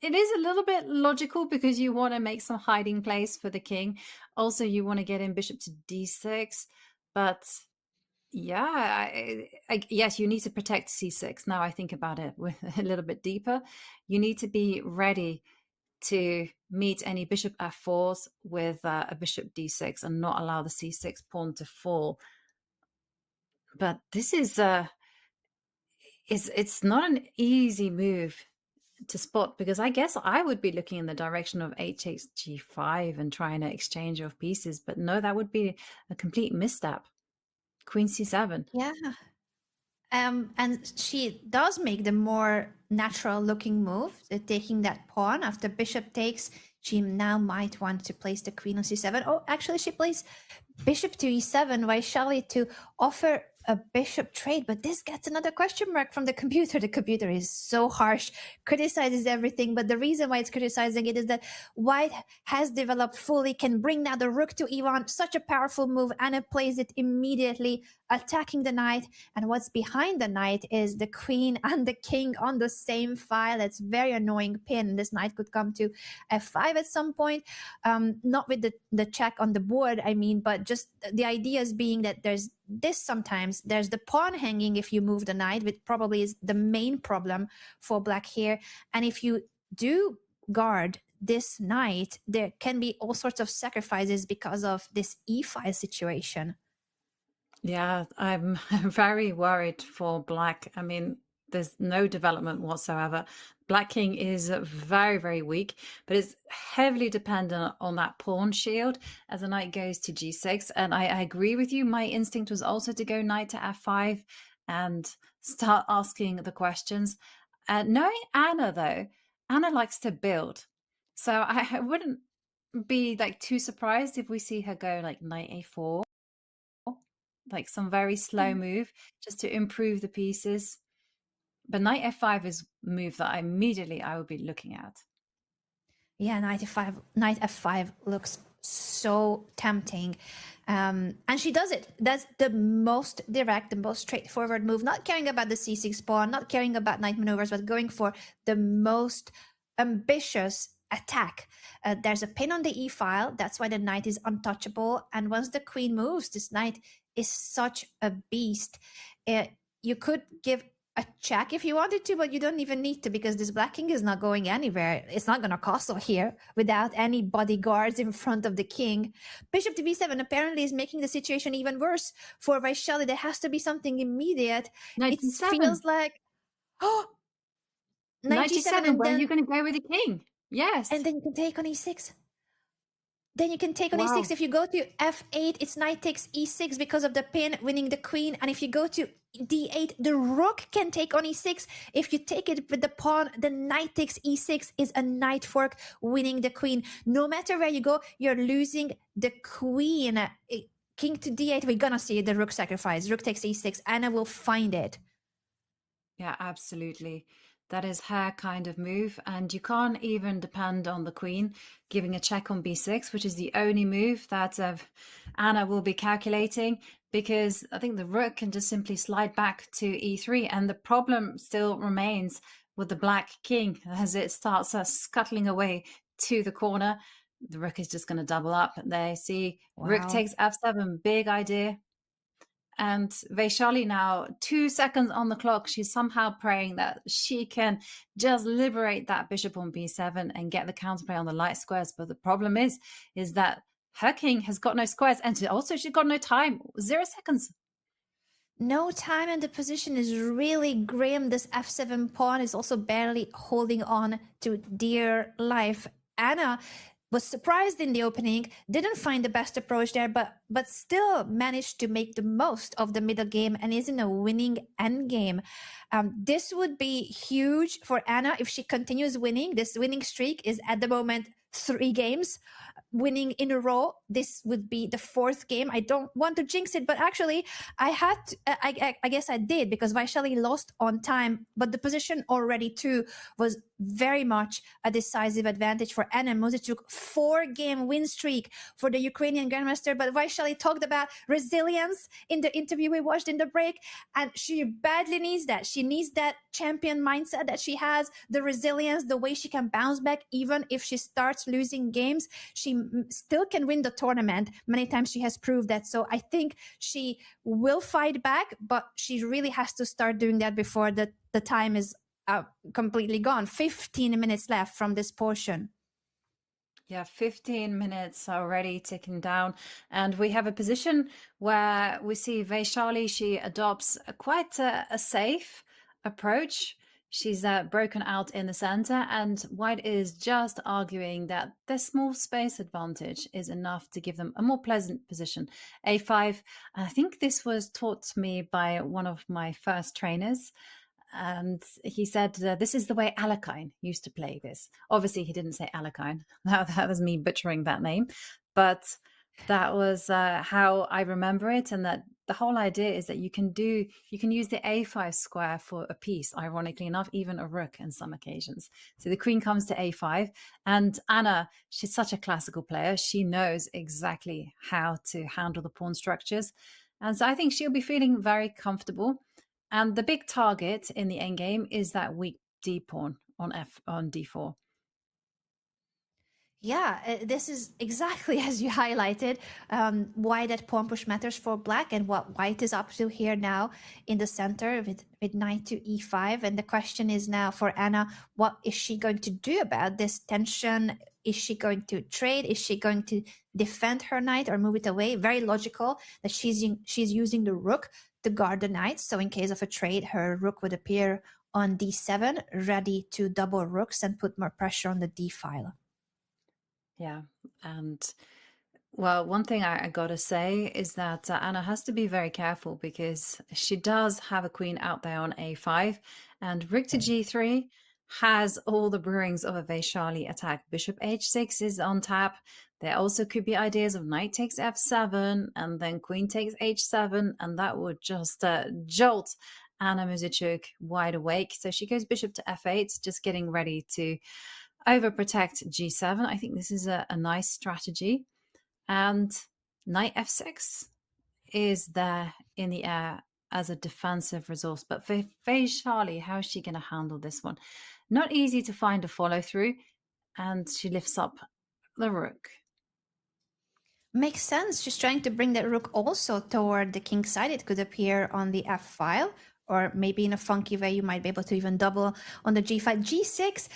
it is a little bit logical because you want to make some hiding place for the king. Also, you want to get in bishop to d6. But yeah, yes, you need to protect c6. Now I think about it with a little bit deeper. You need to be ready to meet any bishop f4s with a bishop d6 and not allow the c6 pawn to fall. But this is it's not an easy move to spot, because I guess I would be looking in the direction of h takes g5 and trying to exchange of pieces, but no, that would be a complete misstep. Queen c7. Yeah. And she does make the more natural looking move, taking that pawn after bishop takes. She now might want to place the queen on c7. Oh, actually, she plays bishop to e7, Vaishali, to offer a bishop trade, but this gets another question mark from the computer. The computer is so harsh, criticizes everything, but the reason why it's criticizing it is that white has developed fully, can bring now the rook to e1, such a powerful move, and it plays it immediately, attacking the knight. And what's behind the knight is the queen and the king on the same file. It's very annoying pin. This knight could come to f5 at some point, not with the check on the board, I mean, but just the ideas being that there's this, sometimes there's the pawn hanging if you move the knight, which probably is the main problem for black here. And if you do guard this knight, there can be all sorts of sacrifices because of this e5 situation. Yeah, I'm very worried for black. I mean, there's no development whatsoever. Black king is very, very weak, but it's heavily dependent on that pawn shield as the knight goes to g6. And I agree with you. My instinct was also to go knight to f5 and start asking the questions. Knowing Anna, though, Anna likes to build. So I wouldn't be like too surprised if we see her go like knight a4, like some very slow move just to improve the pieces. But knight f5 is a move that I would be looking at. Yeah, knight f5 looks so tempting. And she does it. That's the most direct, the most straightforward move, not caring about the c6 pawn, not caring about knight maneuvers, but going for the most ambitious attack. There's a pin on the e file. That's why the knight is untouchable. And once the queen moves, this knight is such a beast. You could give a check if you wanted to, but you don't even need to, because this black king is not going anywhere. It's not going to castle here without any bodyguards in front of the king. Bishop to b7 apparently is making the situation even worse for Vaishali. There has to be something immediate. Knight It d7. feels like, oh, knight Knight g7, g7, where are you going to go with the king? Yes. and then you can take on e6. Then you can take on e6. Wow. If you go to f8, it's knight takes e6 because of the pin, winning the queen. And if you go to d8, the rook can take on e6. If you take it with the pawn, the knight takes e6 is a knight fork, winning the queen. No matter where you go, you're losing the queen. King to d8, we're gonna see the rook sacrifice. Rook takes e6. Anna will find it. Yeah, absolutely. That is her kind of move. And you can't even depend on the queen giving a check on b6, which is the only move that Anna will be calculating, because I think the rook can just simply slide back to e3. And the problem still remains with the black king as it starts scuttling away to the corner. The rook is just going to double up. There, see, rook Wow. takes f7, big idea. And Vaishali now, 2 seconds on the clock, she's somehow praying that she can just liberate that bishop on b7 and get the counterplay on the light squares. But the problem is that her king has got no squares, and she's got no time. 0 seconds. No time, and the position is really grim. This f7 pawn is also barely holding on to dear life. Anna was surprised in the opening, didn't find the best approach there, but still managed to make the most of the middle game and is in a winning endgame. This would be huge for Anna if she continues winning. This winning streak is at the moment 3 games winning in a row. This would be the 4th game. I don't want to jinx it, but actually I had to, I guess I did, because Vaishali lost on time, but the position already too was very much a decisive advantage for Anna Muzichuk. 4-game win streak for the Ukrainian grandmaster. But Vaishali talked about resilience in the interview we watched in the break, and she badly needs that. She needs that champion mindset that she has, the resilience, the way she can bounce back even if she starts losing games. She still can win the tournament. Many times she has proved that. So I think she will fight back, but she really has to start doing that before the time is completely gone. 15 minutes left from this portion. Yeah, 15 minutes already ticking down. And we have a position where we see Vaishali, she adopts quite a safe approach. She's broken out in the center, and White is just arguing that the small space advantage is enough to give them a more pleasant position. A5, I think this was taught to me by one of my first trainers. And he said, this is the way Alakine used to play this. Obviously, he didn't say Alakine. That was me butchering that name. But that was how I remember it. And that the whole idea is that you can use the A5 square for a piece, ironically enough, even a rook in some occasions. So the queen comes to A5. And Anna, she's such a classical player. She knows exactly how to handle the pawn structures. And so I think she'll be feeling very comfortable. And the big target in the endgame is that weak d pawn on d4. Yeah, this is exactly as you highlighted why that pawn push matters for black and what white is up to here now in the center with knight to e5. And the question is now for Anna, what is she going to do about this tension? Is she going to trade? Is she going to defend her knight or move it away? Very logical that she's using the rook to guard the knight. So in case of a trade, her rook would appear on d7, ready to double rooks and put more pressure on the d file. Yeah. And well, one thing I gotta say is that Anna has to be very careful because she does have a queen out there on a5, and rook to g3 has all the brewings of a Vaishali attack. Bishop h6 is on tap. There also could be ideas of knight takes f7 and then queen takes h7, and that would just jolt Anna Muzichuk wide awake. So she goes bishop to f8, just getting ready to overprotect g7. I think this is a nice strategy. And knight f6 is there in the air as a defensive resource. But for Vaishali, how is she going to handle this one? Not easy to find a follow through. And she lifts up the rook. Makes sense. She's trying to bring that rook also toward the king side. It could appear on the f file, or maybe in a funky way, you might be able to even double on the g5. g6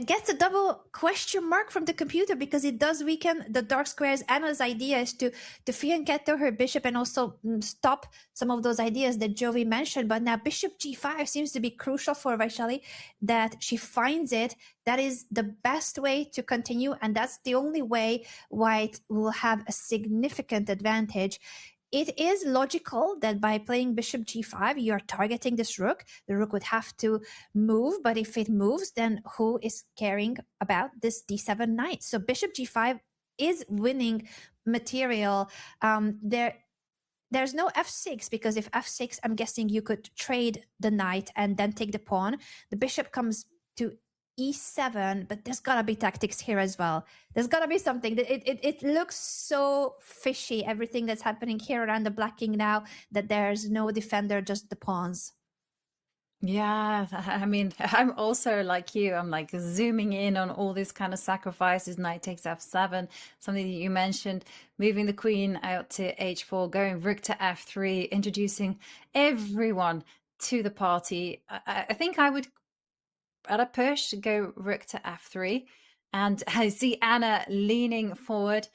gets a double question mark from the computer because it does weaken the dark squares. Anna's idea is to fianchetto her bishop and also stop some of those ideas that Jovi mentioned. But now bishop g5 seems to be crucial for Vaishali, that she finds it. That is the best way to continue, and that's the only way white will have a significant advantage. It is logical that by playing bishop g5, you're targeting this rook. The rook would have to move, but if it moves, then who is caring about this d7 knight? So bishop g5 is winning material. There's no f6, because if f6, I'm guessing you could trade the knight and then take the pawn. The bishop comes to e7, but there's gotta be tactics here as well. There's gotta be something. It looks so fishy, everything that's happening here around the black king now, that there's no defender, just the pawns. Yeah, I mean, I'm also like you. I'm like zooming in on all these kind of sacrifices. Knight takes f7, something that you mentioned, moving the queen out to h4, going rook to f3, introducing everyone to the party. I think I would, at a push, go rook to f3. And I see Anna leaning forward.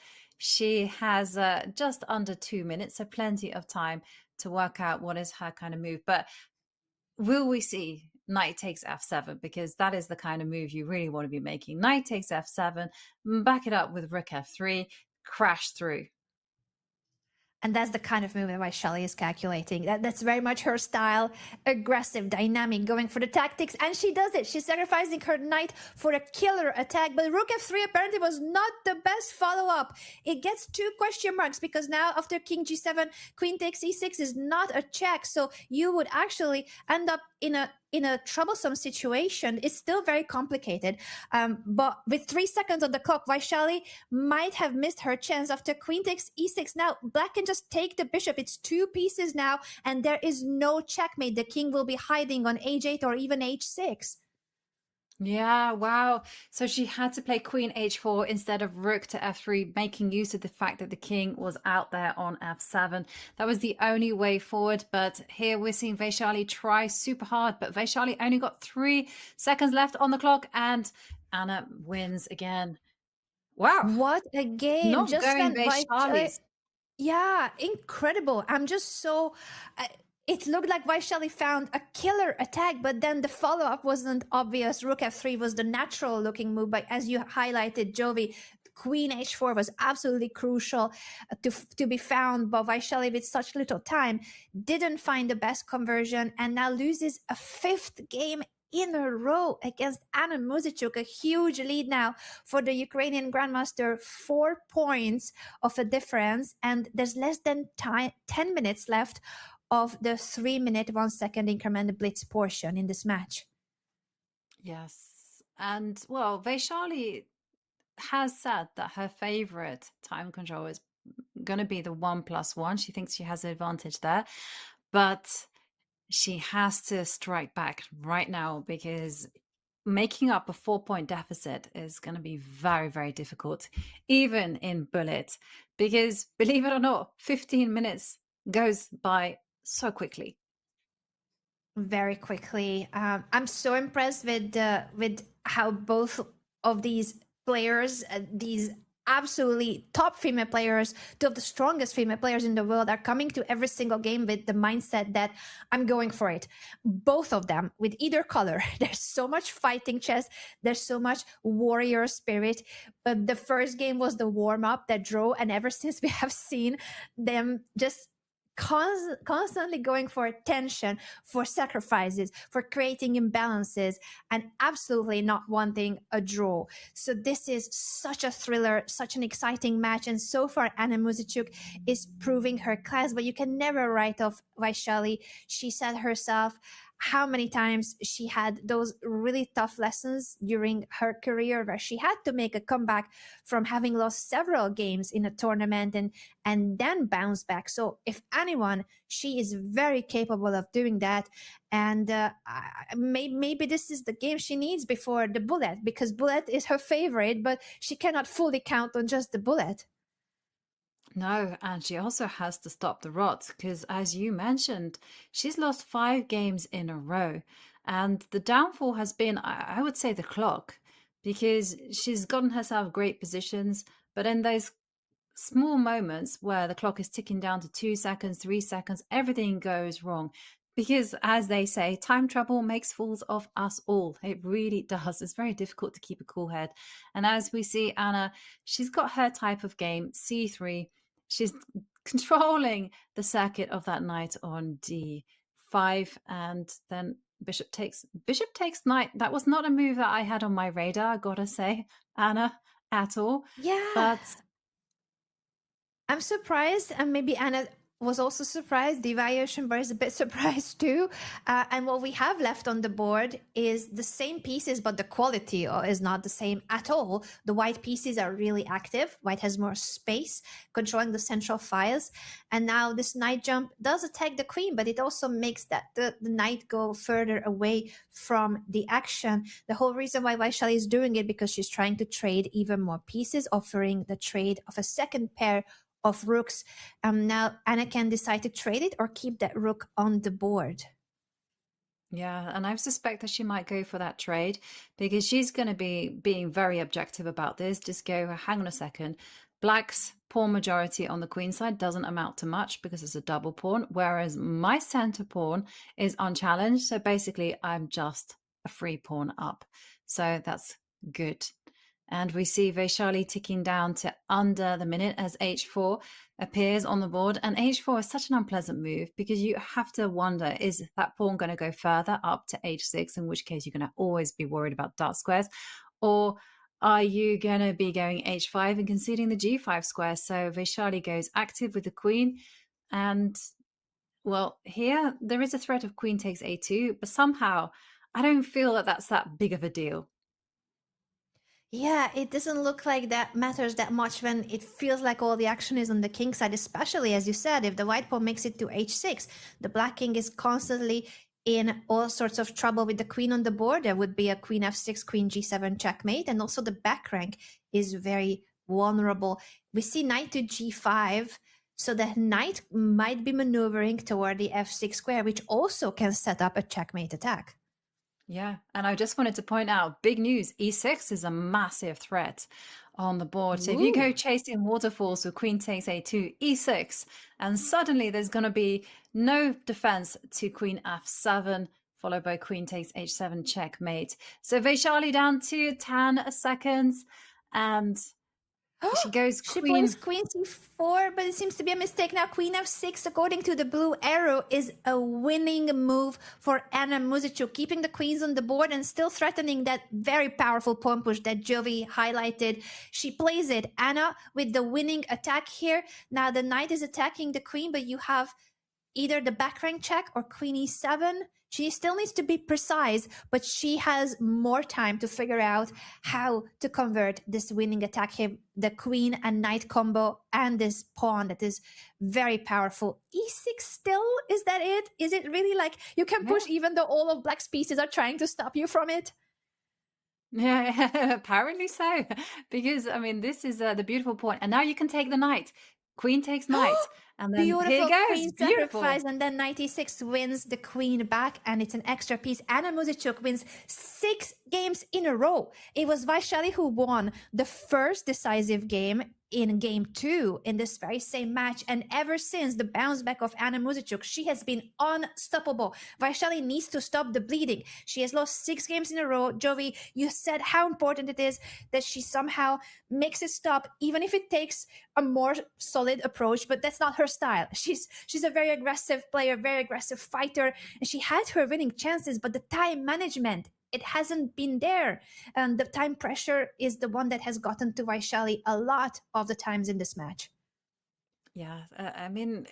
She has just under 2 minutes, so plenty of time to work out what is her kind of move. But will we see knight takes f7? Because that is the kind of move you really want to be making. Knight takes f7, back it up with rook f3, crash through. And that's the kind of move that Vaishali is calculating. That's very much her style, aggressive, dynamic, going for the tactics. And she does it. She's sacrificing her knight for a killer attack. But rook f3 apparently was not the best follow-up. It gets two question marks because now after king g7, queen takes e6 is not a check. So you would actually end up in a troublesome situation. It's still very complicated. But with 3 seconds on the clock, Vaishali might have missed her chance after queen takes e6. Now, black can just take the bishop. It's 2 pieces now, and there is no checkmate. The king will be hiding on h8 or even h6. Yeah, wow. So she had to play queen h4 instead of rook to f3, making use of the fact that the king was out there on f7. That was the only way forward. But here we're seeing Vaishali try super hard. But Vaishali only got 3 seconds left on the clock, and Anna wins again. Wow. What a game. Not Just going when Vaishali's. yeah, incredible. I'm just so. It looked like Vaishali found a killer attack, but then the follow up wasn't obvious. Rook f3 was the natural looking move, but as you highlighted, Jovi, Queen h4 was absolutely crucial to be found. But Vaishali, with such little time, didn't find the best conversion and now loses a 5th game in a row against Anna Muzichuk, a huge lead now for the Ukrainian grandmaster, 4 points of a difference, and there's less than 10 minutes left of the 3-minute 1 second increment blitz portion in this match. Yes. And well, Vaishali has said that her favorite time control is going to be the 1+1. She thinks she has an advantage there, but she has to strike back right now because making up a 4-point deficit is going to be very, very difficult, even in bullet, because believe it or not, 15 minutes goes by so quickly. Very quickly. I'm so impressed with how both of these players, these absolutely top female players, two of the strongest female players in the world, are coming to every single game with the mindset that I'm going for it. Both of them, with either color. There's so much fighting chess. There's so much warrior spirit. But the first game was the warm up that drew, and ever since we have seen them just constantly going for attention, for sacrifices, for creating imbalances, and absolutely not wanting a draw. So this is such a thriller, such an exciting match, and so far Anna Muzichuk is proving her class. But you can never write off Vaishali. She said herself how many times she had those really tough lessons during her career where she had to make a comeback from having lost several games in a tournament and then bounce back. So if anyone, she is very capable of doing that. And maybe this is the game she needs before the bullet, because bullet is her favorite, but she cannot fully count on just the bullet. No, and she also has to stop the rot because, as you mentioned, she's lost 5 games in a row. And the downfall has been, I would say, the clock, because she's gotten herself great positions, but in those small moments where the clock is ticking down to 2 seconds, 3 seconds, everything goes wrong. Because, as they say, time trouble makes fools of us all. It really does. It's very difficult to keep a cool head. And as we see, Anna, she's got her type of game, c3. She's controlling the circuit of that knight on d5, and then bishop takes knight. That was not a move that I had on my radar, I gotta say, Anna, at all. Yeah. But I'm surprised, and maybe Anna was also surprised. Divya Oceanbar is a bit surprised too. And what we have left on the board is the same pieces, but the quality is not the same at all. The white pieces are really active. White has more space, controlling the central files. And now this knight jump does attack the queen, but it also makes that the knight go further away from the action. The whole reason why Vaishali is doing it, because she's trying to trade even more pieces, offering the trade of a second pair of rooks. Now Anna can decide to trade it or keep that rook on the board. yeah, and I suspect that she might go for that trade because she's going to be being very objective about this. Just go, hang on a second. Black's pawn majority on the queen side doesn't amount to much because it's a double pawn, whereas my center pawn is unchallenged. So basically, I'm just a free pawn up. So that's good. And we see Vaishali ticking down to under the minute as h4 appears on the board. And h4 is such an unpleasant move because you have to wonder, is that pawn going to go further up to h6, in which case you're going to always be worried about dark squares? Or are you going to be going h5 and conceding the g5 square? So Vaishali goes active with the queen. And, well, here there is a threat of queen takes a2, but somehow I don't feel that that's that big of a deal. Yeah, it doesn't look like that matters that much when it feels like all the action is on the king side, especially as you said, if the white pawn makes it to h6, the black king is constantly in all sorts of trouble with the queen on the board. There would be a queen f6, queen g7 checkmate, and also the back rank is very vulnerable. We see knight to g5, so the knight might be maneuvering toward the f6 square, which also can set up a checkmate attack. Yeah, and I just wanted to point out, big news, e6 is a massive threat on the board. So if you go chasing waterfalls with queen takes a2, e6, and suddenly there's going to be no defense to queen f7, followed by queen takes h7 checkmate. So Vaishali down to 10 seconds, and she goes She queen. plays queen c4, but it seems to be a mistake now. Queen f6, according to the blue arrow, is a winning move for Anna Muzichuk, keeping the queens on the board and still threatening that very powerful pawn push that Jovi highlighted. She plays it. Anna with the winning attack here. Now the knight is attacking the queen, but you have either the back rank check or queen e7. She still needs to be precise, but she has more time to figure out how to convert this winning attack here, the queen and knight combo, and this pawn that is very powerful. E6 still, is that it? Is it really like you can push even though all of black's pieces are trying to stop you from it? Yeah, apparently so. Because, I mean, this is the beautiful pawn. And now you can take the knight. Queen takes knight. And then Beautiful here goes. queen Beautiful. sacrifice, and then 96 wins the queen back, and it's an extra piece. Anna Muzichuk wins 6 games in a row. It was Vaishali who won the first decisive game in game 2 in this very same match, and ever since the bounce back of Anna Muzichuk, she has been unstoppable. Vaishali needs to stop the bleeding. She has lost 6 games in a row. Jovi, you said how important it is that she somehow makes it stop, even if it takes a more solid approach, but that's not her style. She's a very aggressive player, very aggressive fighter, and she had her winning chances, but the time management, it hasn't been there. And the time pressure is the one that has gotten to Vaishali a lot of the times in this match. Yeah, I mean,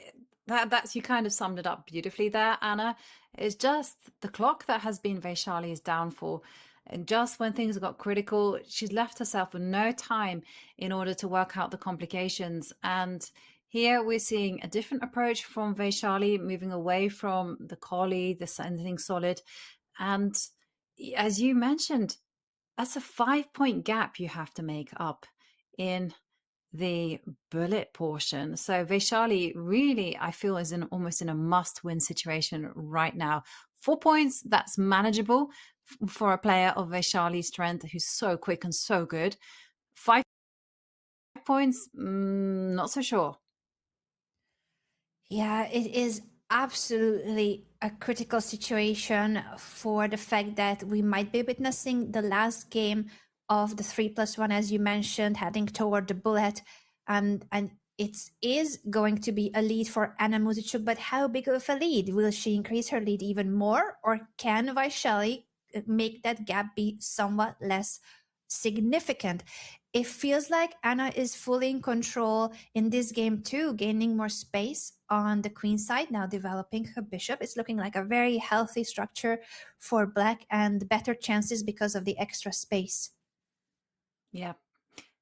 that's you kind of summed it up beautifully there, Anna. It's just the clock that has been Vaishali's downfall. And just when things got critical, she's left herself with no time in order to work out the complications. And here we're seeing a different approach from Vaishali, moving away from the collie, the anything solid. And as you mentioned, that's a 5-point gap you have to make up in the bullet portion. So Vaishali really, I feel, is almost in a must-win situation right now. 4 points, that's manageable for a player of Vaishali's strength who's so quick and so good. 5 points, not so sure. Yeah, it is absolutely a critical situation for the fact that we might be witnessing the last game of the 3+1, as you mentioned, heading toward the bullet. And it is going to be a lead for Anna Muzichuk, but how big of a lead? Will she increase her lead even more, or can Vaishali make that gap be somewhat less significant? It feels like Anna is fully in control in this game too, gaining more space on the queen side, now developing her bishop. It's looking like a very healthy structure for black and better chances because of the extra space. Yeah.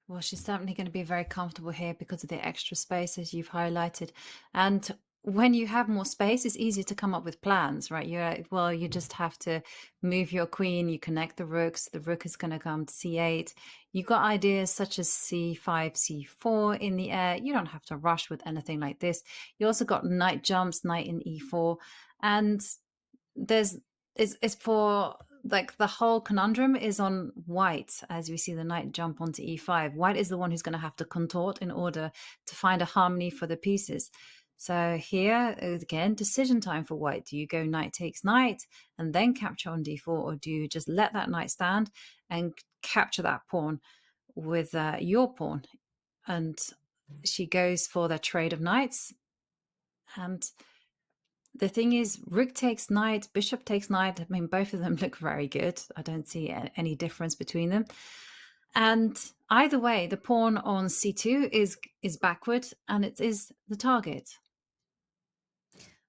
Well, she's certainly going to be very comfortable here because of the extra space, as you've highlighted. And when you have more space, it's easier to come up with plans, right? You just have to move your queen, you connect the rooks, the rook is going to come to c8. You've got ideas such as c5, c4 in the air. You don't have to rush with anything like this. You also got knight jumps, knight in e4. And it's for like the whole conundrum is on white as we see the knight jump onto e5. White is the one who's going to have to contort in order to find a harmony for the pieces. So here again, decision time for white. Do you go knight takes knight and then capture on d4, or do you just let that knight stand and capture that pawn with your pawn? And she goes for the trade of knights. And the thing is, rook takes knight, bishop takes knight. I mean, both of them look very good. I don't see any difference between them. And either way, the pawn on c2 is backward, and it is the target.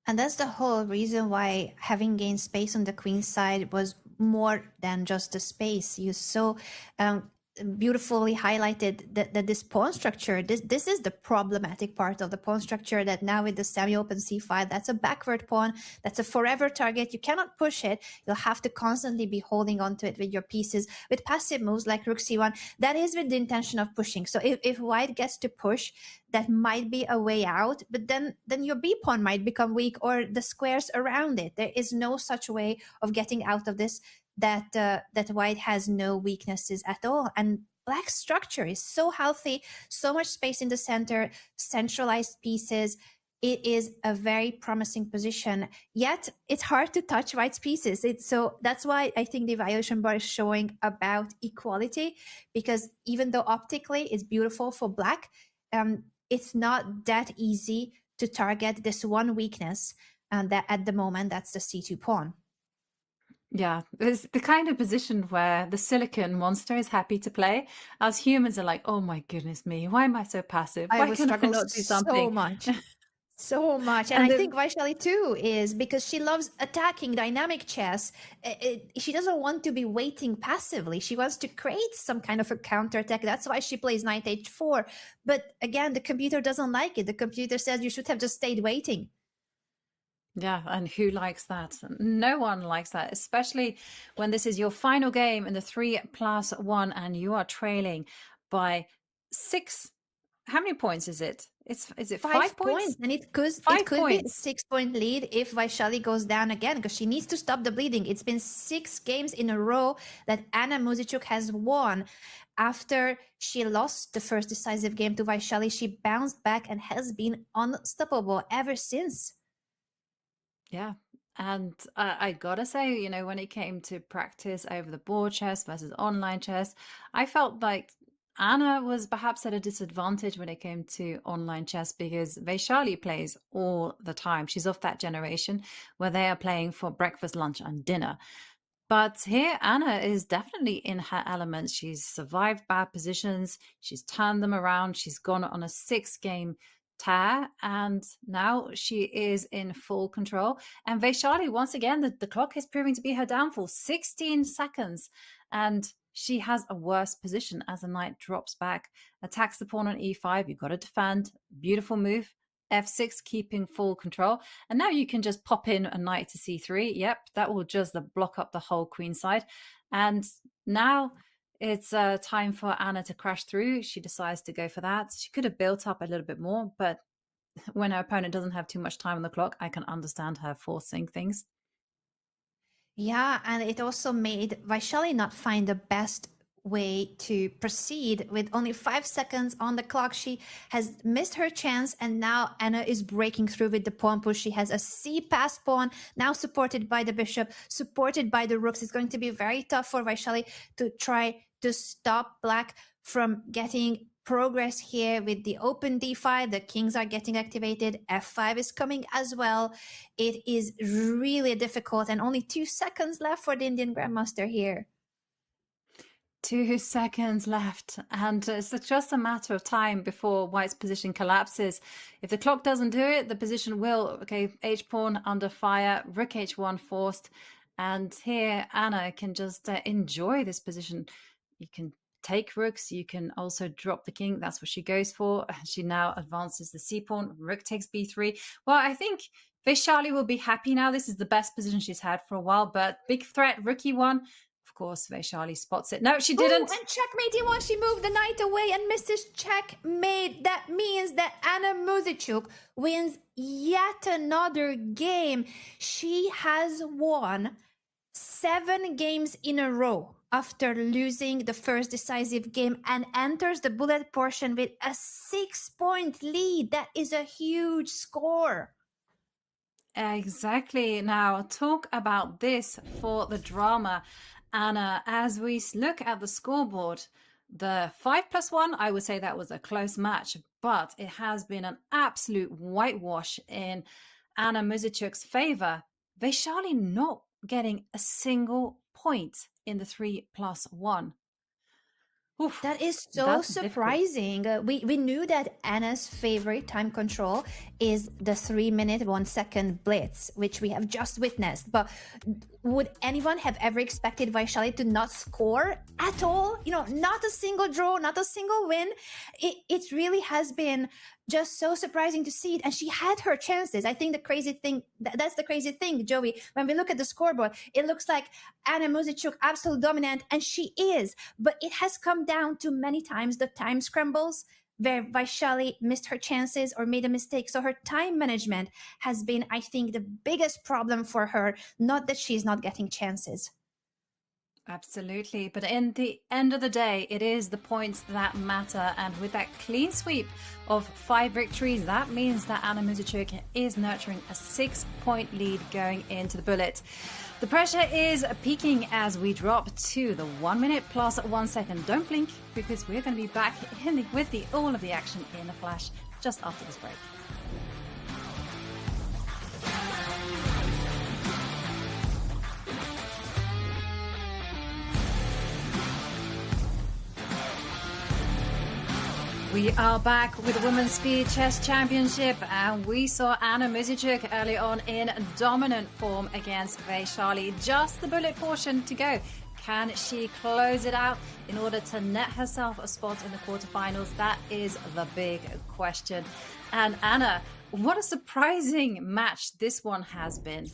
And that's the whole reason why having gained space on the queen side was more than just the space. You so beautifully highlighted that this pawn structure, this is the problematic part of the pawn structure, that now with the semi-open c5, that's a backward pawn, that's a forever target. You cannot push it. You'll have to constantly be holding on to it with your pieces. With passive moves like rook c1, that is with the intention of pushing. So if white gets to push, that might be a way out, but then your b pawn might become weak, or the squares around it. There is no such way of getting out of this, that white has no weaknesses at all. And black structure is so healthy, so much space in the center, centralized pieces. It is a very promising position, yet it's hard to touch white's pieces. So that's why I think the evaluation bar is showing about equality, because even though optically it's beautiful for black, it's not that easy to target this one weakness, and that at the moment that's the c2 pawn. Yeah, it's the kind of position where the silicon monster is happy to play. As humans are like, oh my goodness me, why am I so passive? I Why would can I struggle not do so something? much. So much. And I think Vaishali too is, because she loves attacking dynamic chess. She doesn't want to be waiting passively. She wants to create some kind of a counterattack. That's why she plays knight h4. But again, the computer doesn't like it. The computer says you should have just stayed waiting. Yeah, and who likes that? No one likes that, especially when this is your final game in the 3+1 and you are trailing by 6. How many points is it? Is it 5 points? And it could be a 6-point lead if Vaishali goes down again, because she needs to stop the bleeding. It's been 6 games in a row that Anna Muzychuk has won. After she lost the first decisive game to Vaishali, she bounced back and has been unstoppable ever since. Yeah. And I gotta say, you know, when it came to practice over the board chess versus online chess, I felt like Anna was perhaps at a disadvantage when it came to online chess, because Vaishali plays all the time. She's of that generation where they are playing for breakfast, lunch, and dinner. But here, Anna is definitely in her element. She's survived bad positions. She's turned them around. She's gone on a 6-game tear, and now she is in full control. And Vaishali, once again, the clock is proving to be her downfall. 16 seconds, and she has a worse position as the knight drops back, attacks the pawn on e5. You've got to defend. Beautiful move. f6, keeping full control. And now you can just pop in a knight to c3. Yep, that will just block up the whole queen side. And now it's time for Anna to crash through. She decides to go for that. She could have built up a little bit more, but when her opponent doesn't have too much time on the clock, I can understand her forcing things. Yeah, and it also made Vaishali not find the best way to proceed. With only 5 seconds on the clock, she has missed her chance, and now Anna is breaking through with the pawn push. She has a c-pass pawn, now supported by the bishop, supported by the rooks. It's going to be very tough for Vaishali to try to stop black from getting progress here. With the open d5, the kings are getting activated, f5 is coming as well. It is really difficult, and only 2 seconds left for the Indian grandmaster here. 2 seconds left, and it's just a matter of time before white's position collapses. If the clock doesn't do it, the position will. Okay, h-pawn under fire, rook h1 forced, and here Anna can just enjoy this position. You can take rooks, you can also drop the king. That's what she goes for. She now advances the c-pawn, rook takes b3. Well, I think Vaishali will be happy now. This is the best position she's had for a while, but big threat, rook e1. Of course, Vaishali spots it. No, she didn't. Ooh, and checkmate e1. She moved the knight away and misses checkmate. That means that Anna Muzychuk wins yet another game. She has won 7 games in a row after losing the first decisive game and enters the bullet portion with a 6-point lead. That is a huge score. Exactly. Now, talk about this for the drama. Anna, as we look at the scoreboard, the 5+1, I would say that was a close match, but it has been an absolute whitewash in Anna Muzicuk's favor. Vaishali not getting a single point in the 3+1. Oof, That is so that's difficult. surprising. We knew that Anna's favorite time control is the 3-minute, 1-second blitz, which we have just witnessed. But would anyone have ever expected Vaishali to not score at all? Not a single draw, not a single win. It really has been just so surprising to see it. And she had her chances. I think that's the crazy thing, Joey. When we look at the scoreboard, it looks like Anna Muzicuk absolute dominant, and she is. But it has come down to many times the time scrambles where Vaishali missed her chances or made a mistake. So her time management has been, I think, the biggest problem for her, not that she's not getting chances. Absolutely. But in the end of the day, it is the points that matter. And with that clean sweep of 5 victories, that means that Anna Muzicuk is nurturing a 6-point lead going into the bullet. The pressure is peaking as we drop to the 1 minute plus 1 second. Don't blink, because we're going to be back with all of the action in a flash just after this break. We are back with the Women's Speed Chess Championship, and we saw Anna Muzicuk early on in dominant form against Vaishali. Just the bullet portion to go. Can she close it out in order to net herself a spot in the quarterfinals? That is the big question. And Anna, what a surprising match this one has been.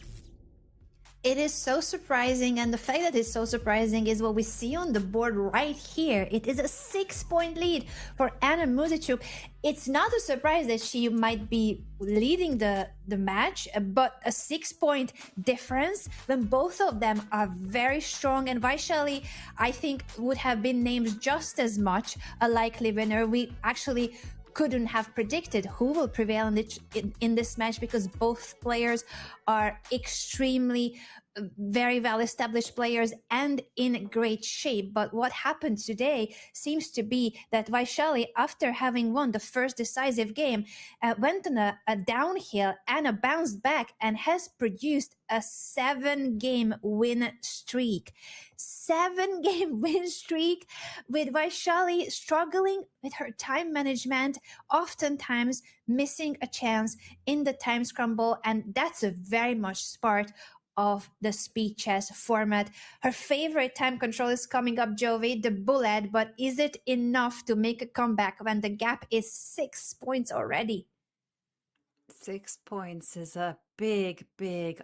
It is so surprising, and the fact that it's so surprising is what we see on the board right here. It is a 6-point lead for Anna Muzicuk. It's not a surprise that she might be leading the match, but a 6-point difference when both of them are very strong. And Vaishali, I think, would have been named just as much a likely winner. We actually couldn't have predicted who will prevail in this match, because both players are extremely very well established players and in great shape. But what happened today seems to be that Vaishali, after having won the first decisive game, went on a downhill. Anna bounced back and has produced a 7-game win streak. 7-game win streak, with Vaishali struggling with her time management, oftentimes missing a chance in the time scramble, and that's a very much part of the speed chess format. Her favorite time control is coming up, Jovi, the bullet, but is it enough to make a comeback when the gap is 6 points already? 6 points is a big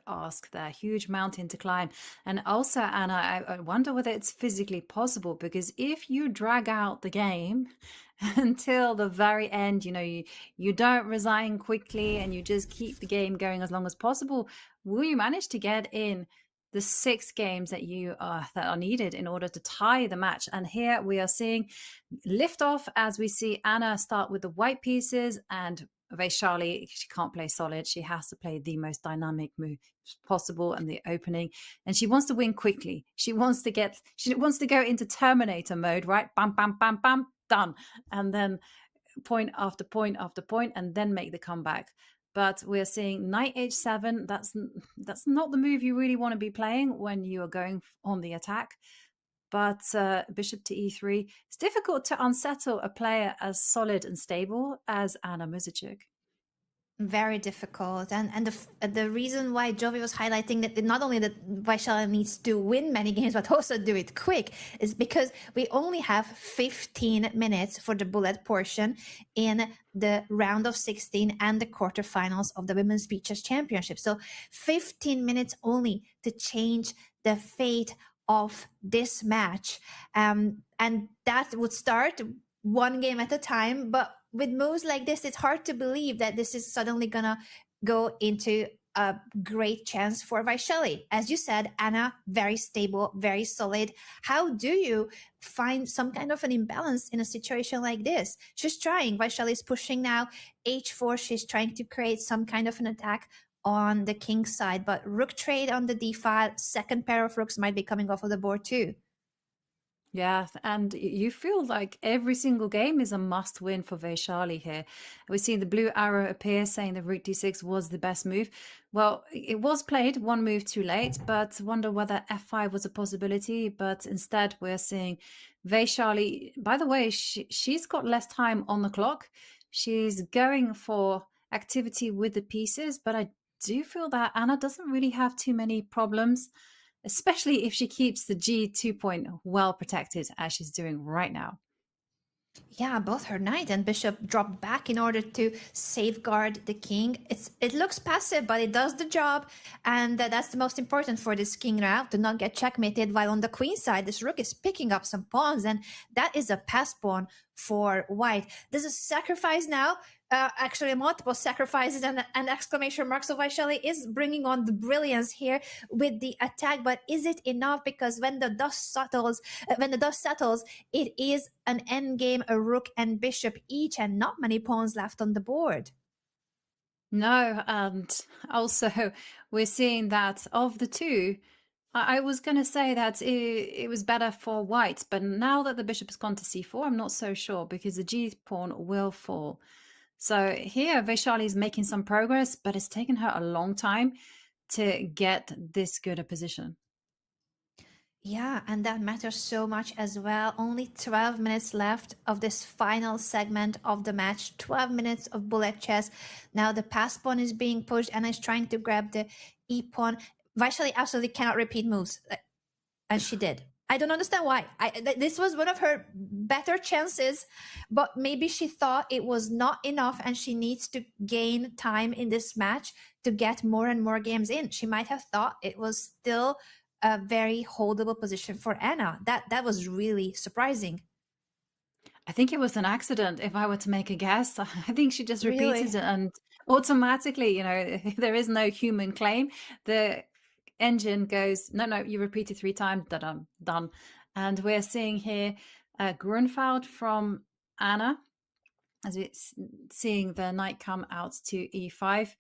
ask there, huge mountain to climb. And also, Anna, I wonder whether it's physically possible, because if you drag out the game until the very end, you don't resign quickly and you just keep the game going as long as possible, will you manage to get in the 6 games that are needed in order to tie the match? And here we are seeing liftoff as we see Anna start with the white pieces, and Vaishali, she can't play solid. She has to play the most dynamic move possible in the opening, and she wants to win quickly. She wants to go into Terminator mode, right? Bam, bam, bam, bam, done, and then point after point after point, and then make the comeback. But we're seeing knight h7. That's not the move you really want to be playing when you are going on the attack. But bishop to e3, it's difficult to unsettle a player as solid and stable as Anna Muzicuk. Very difficult, and the reason why Jovi was highlighting that not only that Vaishali needs to win many games but also do it quick is because we only have 15 minutes for the bullet portion in the round of 16 and the quarterfinals of the Women's Speed Chess Championship. So 15 minutes only to change the fate of this match, and that would start one game at a time. But with moves like this, it's hard to believe that this is suddenly gonna go into a great chance for Vaishali. As you said, Anna, very stable, very solid. How do you find some kind of an imbalance in a situation like this? She's trying. Vaishali is pushing now. H4, she's trying to create some kind of an attack on the king side, but rook trade on the d file, second pair of rooks might be coming off of the board too. Yeah, and you feel like every single game is a must win for Vaishali here. We're seeing the blue arrow appear saying that rook d6 was the best move. Well, it was played one move too late, but wonder whether f5 was a possibility. But instead, we're seeing Vaishali. By the way, she's got less time on the clock. She's going for activity with the pieces, but I do feel that Anna doesn't really have too many problems, especially if she keeps the G2 point well protected as she's doing right now. Yeah, both her knight and bishop dropped back in order to safeguard the king. It looks passive, but it does the job, and that's the most important for this king now, to not get checkmated. While on the queen side, this rook is picking up some pawns, and that is a pass pawn for white. There's a sacrifice now. Actually, multiple sacrifices and exclamation marks. So Vaishali is bringing on the brilliance here with the attack, but is it enough? Because when the dust settles, it is an endgame, a rook and bishop each, and not many pawns left on the board. No, and also we're seeing that of the two, I was going to say that it was better for white, but now that the bishop has gone to c4, I'm not so sure because the g pawn will fall. So here Vaishali is making some progress, but it's taken her a long time to get this good a position. Yeah, and that matters so much as well. Only 12 minutes left of this final segment of the match. 12 minutes of bullet chess. Now the pass pawn is being pushed and is trying to grab the e pawn. Vaishali absolutely cannot repeat moves, and she did. I don't understand why. This was one of her better chances, but maybe she thought it was not enough and she needs to gain time in this match to get more and more games in. She might have thought it was still a very holdable position for Anna. That was really surprising. I think it was an accident, if I were to make a guess. I think she just repeated Really? it and automatically, there is no human claim. The engine goes, no, you repeated 3 times, done. And we're seeing here Grunfeld from Anna, as we're seeing the knight come out to e5.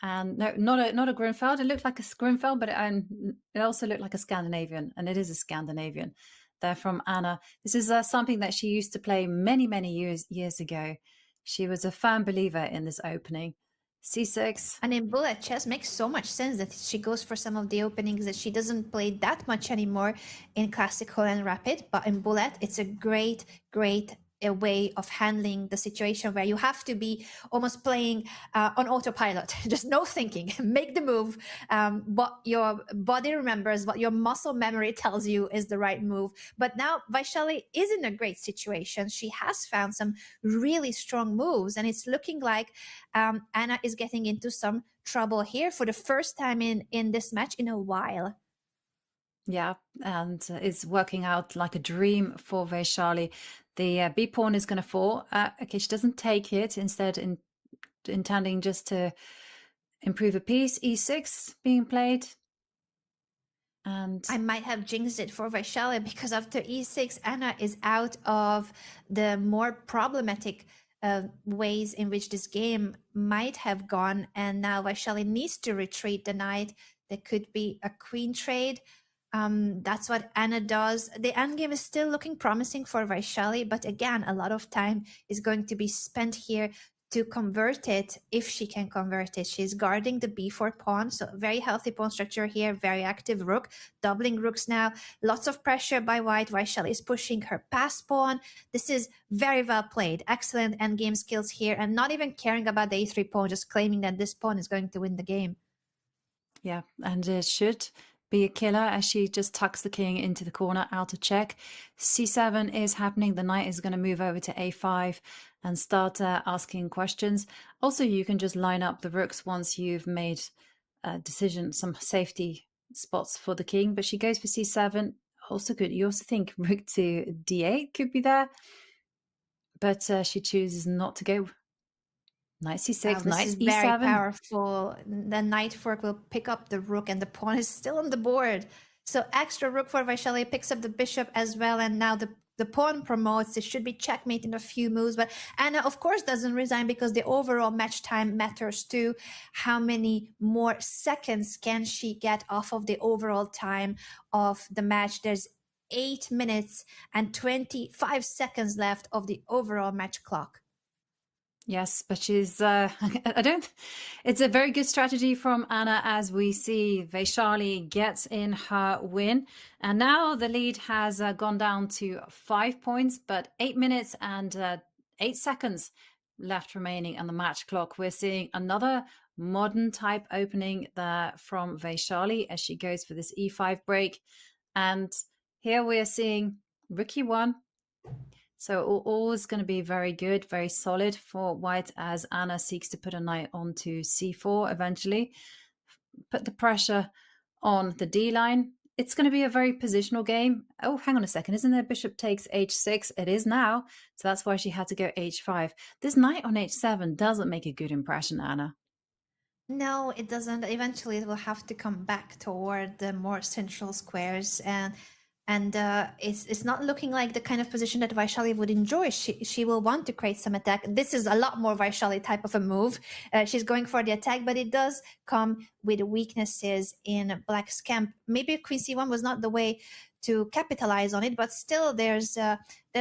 And no, not a Grunfeld. It looked like a Grunfeld, but it also looked like a Scandinavian, and it is a Scandinavian. They're from Anna. This is something that she used to play many years ago. She was a firm believer in this opening. C6. And in bullet chess makes so much sense that she goes for some of the openings that she doesn't play that much anymore in classical and rapid, but in bullet it's a great a way of handling the situation where you have to be almost playing on autopilot, just no thinking, make the move. What your body remembers, what your muscle memory tells you is the right move. But now Vaishali is in a great situation. She has found some really strong moves, and it's looking like Anna is getting into some trouble here for the first time in this match in a while. Yeah, and it's working out like a dream for Vaishali. The B pawn is going to fall. Okay, she doesn't take it, instead intending just to improve a piece. E6 being played. And I might have jinxed it for Vaishali because after e6, Anna is out of the more problematic ways in which this game might have gone. And now Vaishali needs to retreat the knight. There could be a queen trade. That's what Anna does. The endgame is still looking promising for Vaishali, but again, a lot of time is going to be spent here to convert it, if she can convert it. She's guarding the b4 pawn, so very healthy pawn structure here, very active rook, doubling rooks now, lots of pressure by white. Vaishali is pushing her pass pawn. This is very well played, excellent endgame skills here, and not even caring about the a3 pawn, just claiming that this pawn is going to win the game. Yeah, and it should be a killer as she just tucks the king into the corner out of check. C7 is happening. The knight is going to move over to a5 and start asking questions. Also, you can just line up the rooks once you've made a decision, some safety spots for the king. But she goes for c7. Also good. You also think rook to d8 could be there, but she chooses not to go. Knight Wow, c6, this knight is very e7. powerful. The knight fork will pick up the rook, and the pawn is still on the board. So extra rook for Vaishali picks up the bishop as well, and now the pawn promotes. It should be checkmate in a few moves, but Anna, of course, doesn't resign because the overall match time matters too. How many more seconds can she get off of the overall time of the match? There's 8 minutes and 25 seconds left of the overall match clock. Yes, but she's, I don't, it's a very good strategy from Anna as we see Vaishali gets in her win. And now the lead has gone down to 5 points, but 8 minutes and 8 seconds left remaining on the match clock. We're seeing another modern type opening there from Vaishali as she goes for this e5 break. And here we're seeing rook e1. So all is going to be very good, very solid for white as Anna seeks to put a knight onto c4 eventually. Put the pressure on the d line. It's going to be a very positional game. Oh, hang on a second. Isn't there bishop takes h6? It is now. So that's why she had to go h5. This knight on h7 doesn't make a good impression, Anna. No, it doesn't. Eventually, it will have to come back toward the more central squares, and it's not looking like the kind of position that Vaishali would enjoy. She will want to create some attack. This is a lot more Vaishali type of a move. She's going for the attack, but it does come with weaknesses in Black's camp. Maybe Queen C1 was not the way to capitalize on it, but still there's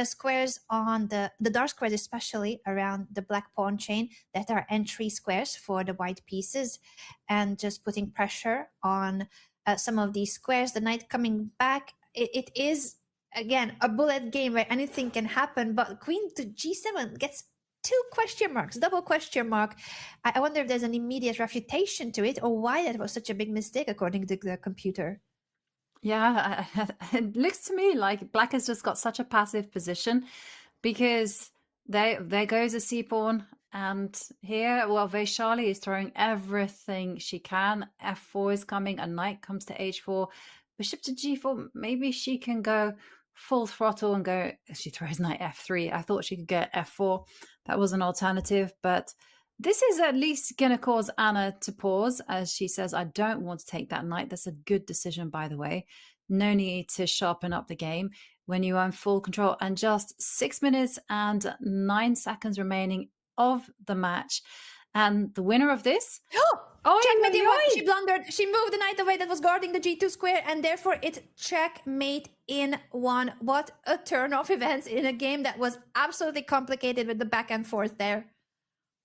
squares on the dark squares, especially around the black pawn chain, that are entry squares for the white pieces, and just putting pressure on some of these squares. The knight coming back, it is again a bullet game where anything can happen, but queen to g7 gets two question marks, double question mark. I wonder if there's an immediate refutation to it, or why that was such a big mistake according to the computer. Yeah, it looks to me like black has just got such a passive position because there goes a c pawn, and here, well, Vaishali is throwing everything she can. f4 is coming, a knight comes to h4, bishop to g4. Maybe she can go full throttle and go. She throws knight f3. I thought she could get f4. That was an alternative, but this is at least going to cause Anna to pause as she says, I don't want to take that knight. That's a good decision, by the way. No need to sharpen up the game when you are in full control. And just 6 minutes and 9 seconds remaining of the match. And the winner of this... Checkmate! She blundered. She moved the knight away that was guarding the g2 square, and therefore it's checkmate in one. What a turn of events in a game that was absolutely complicated with the back and forth there.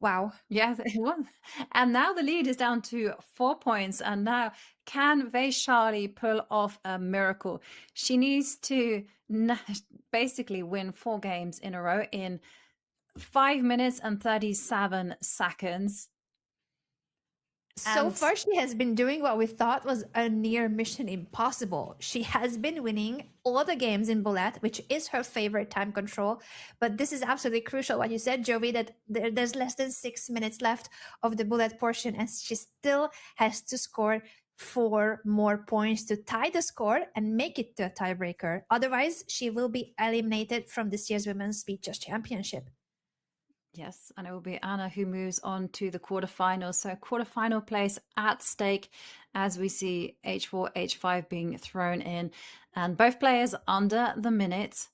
Wow. Yes, it was. And now the lead is down to 4 points. And now, can Vaishali pull off a miracle? She needs to basically win 4 games in a row in 5 minutes and 37 seconds. So far, she has been doing what we thought was a near mission impossible. She has been winning all the games in Bullet, which is her favorite time control. But this is absolutely crucial, what you said, Jovi, that there's less than 6 minutes left of the Bullet portion, and she still has to score 4 more points to tie the score and make it to a tiebreaker. Otherwise, she will be eliminated from this year's Women's Speed Chess Championship. Yes, and it will be Anna who moves on to the quarterfinals. So quarterfinal place at stake as we see h4, h5 being thrown in. And both players under the minute.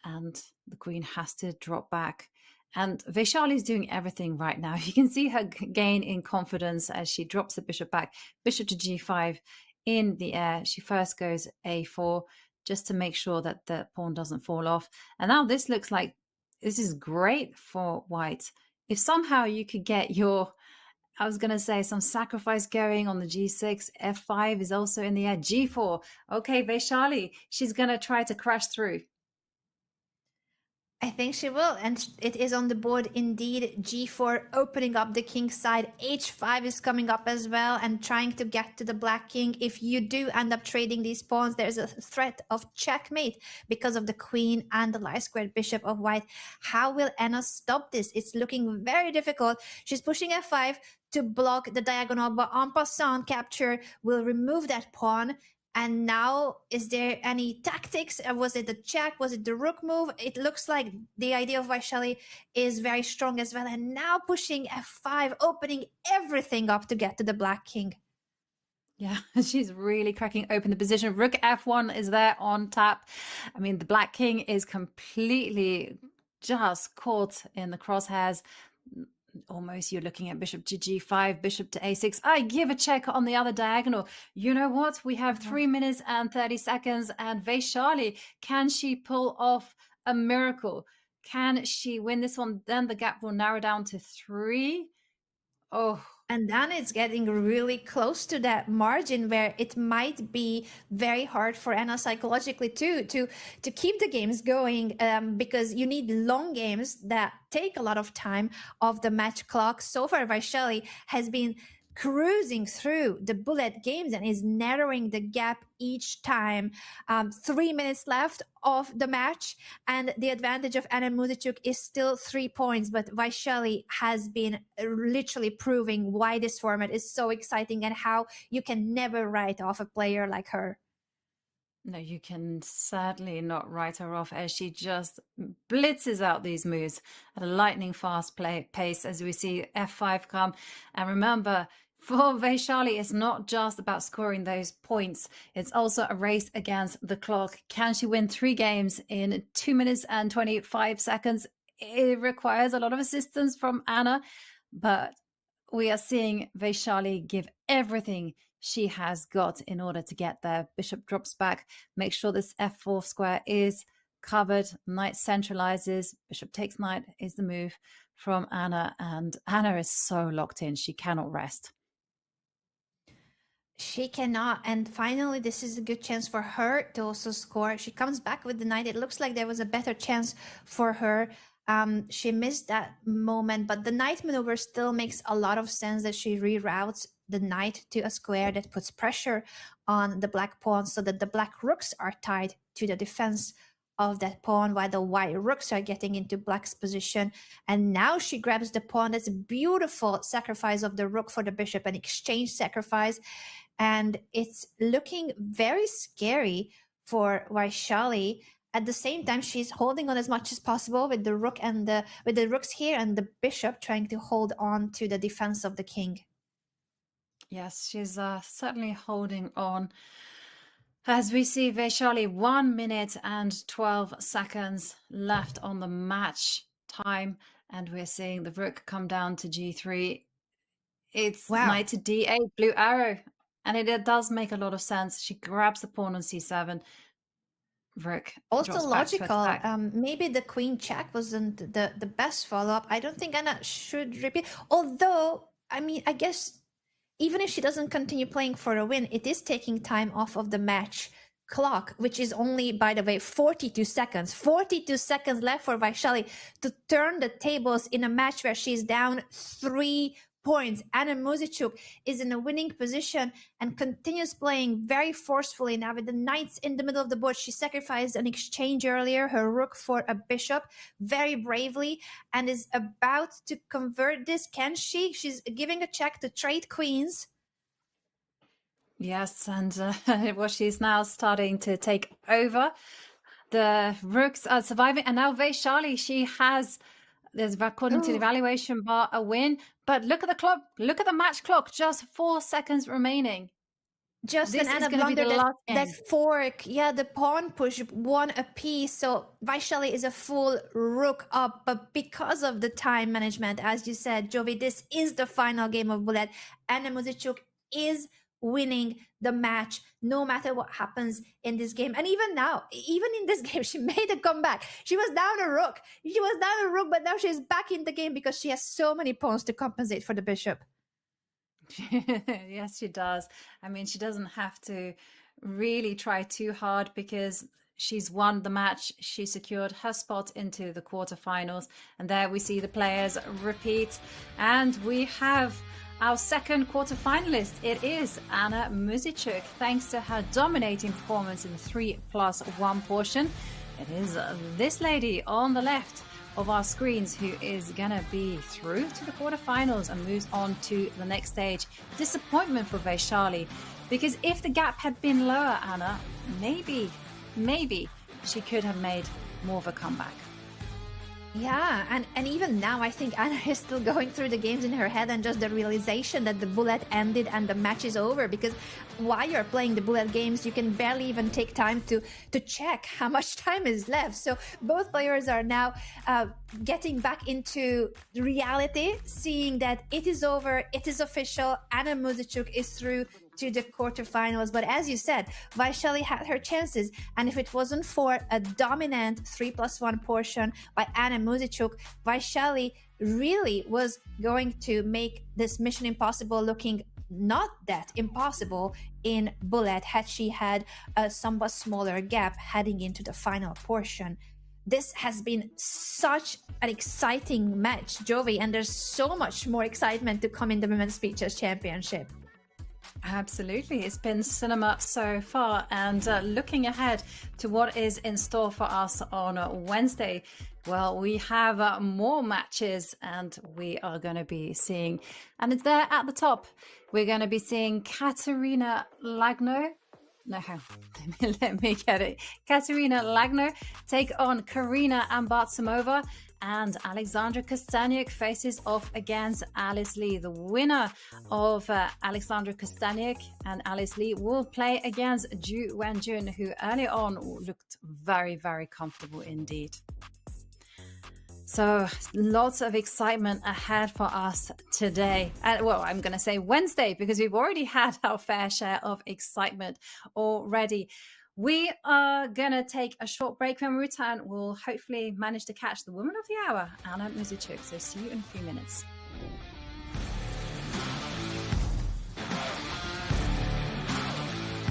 And the queen has to drop back. And Vaishali is doing everything right now. You can see her gain in confidence as she drops the bishop back. Bishop to g5 in the air. She first goes a4 just to make sure that the pawn doesn't fall off. And now this looks like this is great for white. If somehow you could get your, I was going to say, some sacrifice going on the g6, f5 is also in the air, g4. Okay, Vaishali, she's going to try to crash through. I think she will, and it is on the board indeed. g4 opening up the king side. h5 is coming up as well and trying to get to the black king. If you do end up trading these pawns, there's a threat of checkmate because of the queen and the light squared bishop of white. How will Anna stop this? It's looking very difficult. She's pushing f5 to block the diagonal, but en passant capture will remove that pawn. And now, is there any tactics? Was it the check? Was it the rook move? It looks like the idea of Vaishali is very strong as well. And now pushing f5, opening everything up to get to the black king. Yeah, she's really cracking open the position. Rook f1 is there on tap. I mean, the black king is completely just caught in the crosshairs. Almost you're looking at bishop to g5, bishop to a6. I give a check on the other diagonal. You know what? We have 3 minutes and 30 seconds. And Vaishali, can she pull off a miracle? Can she win this one? Then the gap will narrow down to 3. Oh, and then it's getting really close to that margin where it might be very hard for Anna psychologically too to keep the games going, because you need long games that take a lot of time off the match clock. So far, Vaishali has been cruising through the bullet games and is narrowing the gap each time. 3 minutes left of the match, and the advantage of Anna Muzichuk is still 3 points, but Vaishali has been literally proving why this format is so exciting and how you can never write off a player like her. No, you can certainly not write her off, as she just blitzes out these moves at a lightning fast pace as we see f5 come. And remember, for Vaishali, it's not just about scoring those points. It's also a race against the clock. Can she win 3 games in 2 minutes and 25 seconds? It requires a lot of assistance from Anna, but we are seeing Vaishali give everything she has got in order to get there. Bishop drops back. Make sure this f4 square is covered. Knight centralizes. Bishop takes knight is the move from Anna. And Anna is so locked in. She cannot rest. She cannot. And finally, this is a good chance for her to also score. She comes back with the knight. It looks like there was a better chance for her. She missed that moment, but the knight maneuver still makes a lot of sense, that she reroutes the knight to a square that puts pressure on the black pawn so that the black rooks are tied to the defense of that pawn while the white rooks are getting into black's position. And now she grabs the pawn. That's a beautiful sacrifice of the rook for the bishop, an exchange sacrifice. And it's looking very scary for Vaishali. At the same time, she's holding on as much as possible with the rook and with the rooks here and the bishop trying to hold on to the defense of the king. Yes, she's certainly holding on. As we see Vaishali, 1 minute and 12 seconds left on the match time, and we're seeing the rook come down to g3. It's knight to d8, blue arrow, and it does make a lot of sense. She grabs the pawn on c7. Rook also logical. Maybe the queen check wasn't the best follow-up. I don't think Anna should repeat, although I mean, I guess even if she doesn't continue playing for a win, it is taking time off of the match clock, which is only, by the way, 42 seconds. 42 seconds left for Vaishali to turn the tables in a match where she's down 3 points. Anna Muzichuk is in a winning position and continues playing very forcefully now with the knights in the middle of the board. She sacrificed an exchange earlier, her rook for a bishop, very bravely, and is about to convert this. Can she? She's giving a check to trade queens. Yes, and well, she's now starting to take over. The rooks are surviving, and now Vaishali, she has, there's, according to the evaluation bar, a win. But look at the clock. Look at the match clock. Just 4 seconds remaining. Just this an Anna blundered that fork. Yeah, the pawn push 1 apiece. So Vaishali is a full rook up. But because of the time management, as you said, Jovi, this is the final game of Bullet. Anna Muzichuk is winning the match no matter what happens in this game. And even now, even in this game, she made a comeback. She was down a rook. But now she's back in the game because she has so many pawns to compensate for the bishop. Yes, she does. I mean, she doesn't have to really try too hard because she's won the match. She secured her spot into the quarterfinals. And there we see the players repeat. And we have our second quarterfinalist. It is Anna Muzichuk. Thanks to her dominating performance in the 3+1 portion, it is this lady on the left of our screens who is gonna be through to the quarterfinals and moves on to the next stage. Disappointment for Vaishali. Because if the gap had been lower, Anna, maybe she could have made more of a comeback. Yeah, and even now, I think Anna is still going through the games in her head, and just the realization that the bullet ended and the match is over. Because while you're playing the bullet games, you can barely even take time to check how much time is left. So both players are now getting back into reality, seeing that it is over, it is official. Anna Muzychuk is through to the quarterfinals. But as you said, Vaishali had her chances, and if it wasn't for a dominant 3+1 portion by Anna Muzychuk, Vaishali really was going to make this mission impossible looking not that impossible in bullet had she had a somewhat smaller gap heading into the final portion. This has been such an exciting match, Jovi, and there's so much more excitement to come in the Women's Speeches Championship. Absolutely. It's been cinema so far, and looking ahead to what is in store for us on Wednesday, well, we have more matches, and we are going to be seeing, and it's there at the top, we're going to be seeing Katerina Lagno. No, let me get it. Katerina Lagno take on Karina Ambartsimova, and Alexandra Kostaniuk faces off against Alice Lee. The winner of Alexandra Kostaniuk and Alice Lee will play against Ju Wenjun, who earlier on looked very, very comfortable indeed. So lots of excitement ahead for us today. Well, I'm going to say Wednesday, because we've already had our fair share of excitement already. We are going to take a short break. When we return, we'll hopefully manage to catch the woman of the hour, Anna Muzychuk. So see you in a few minutes.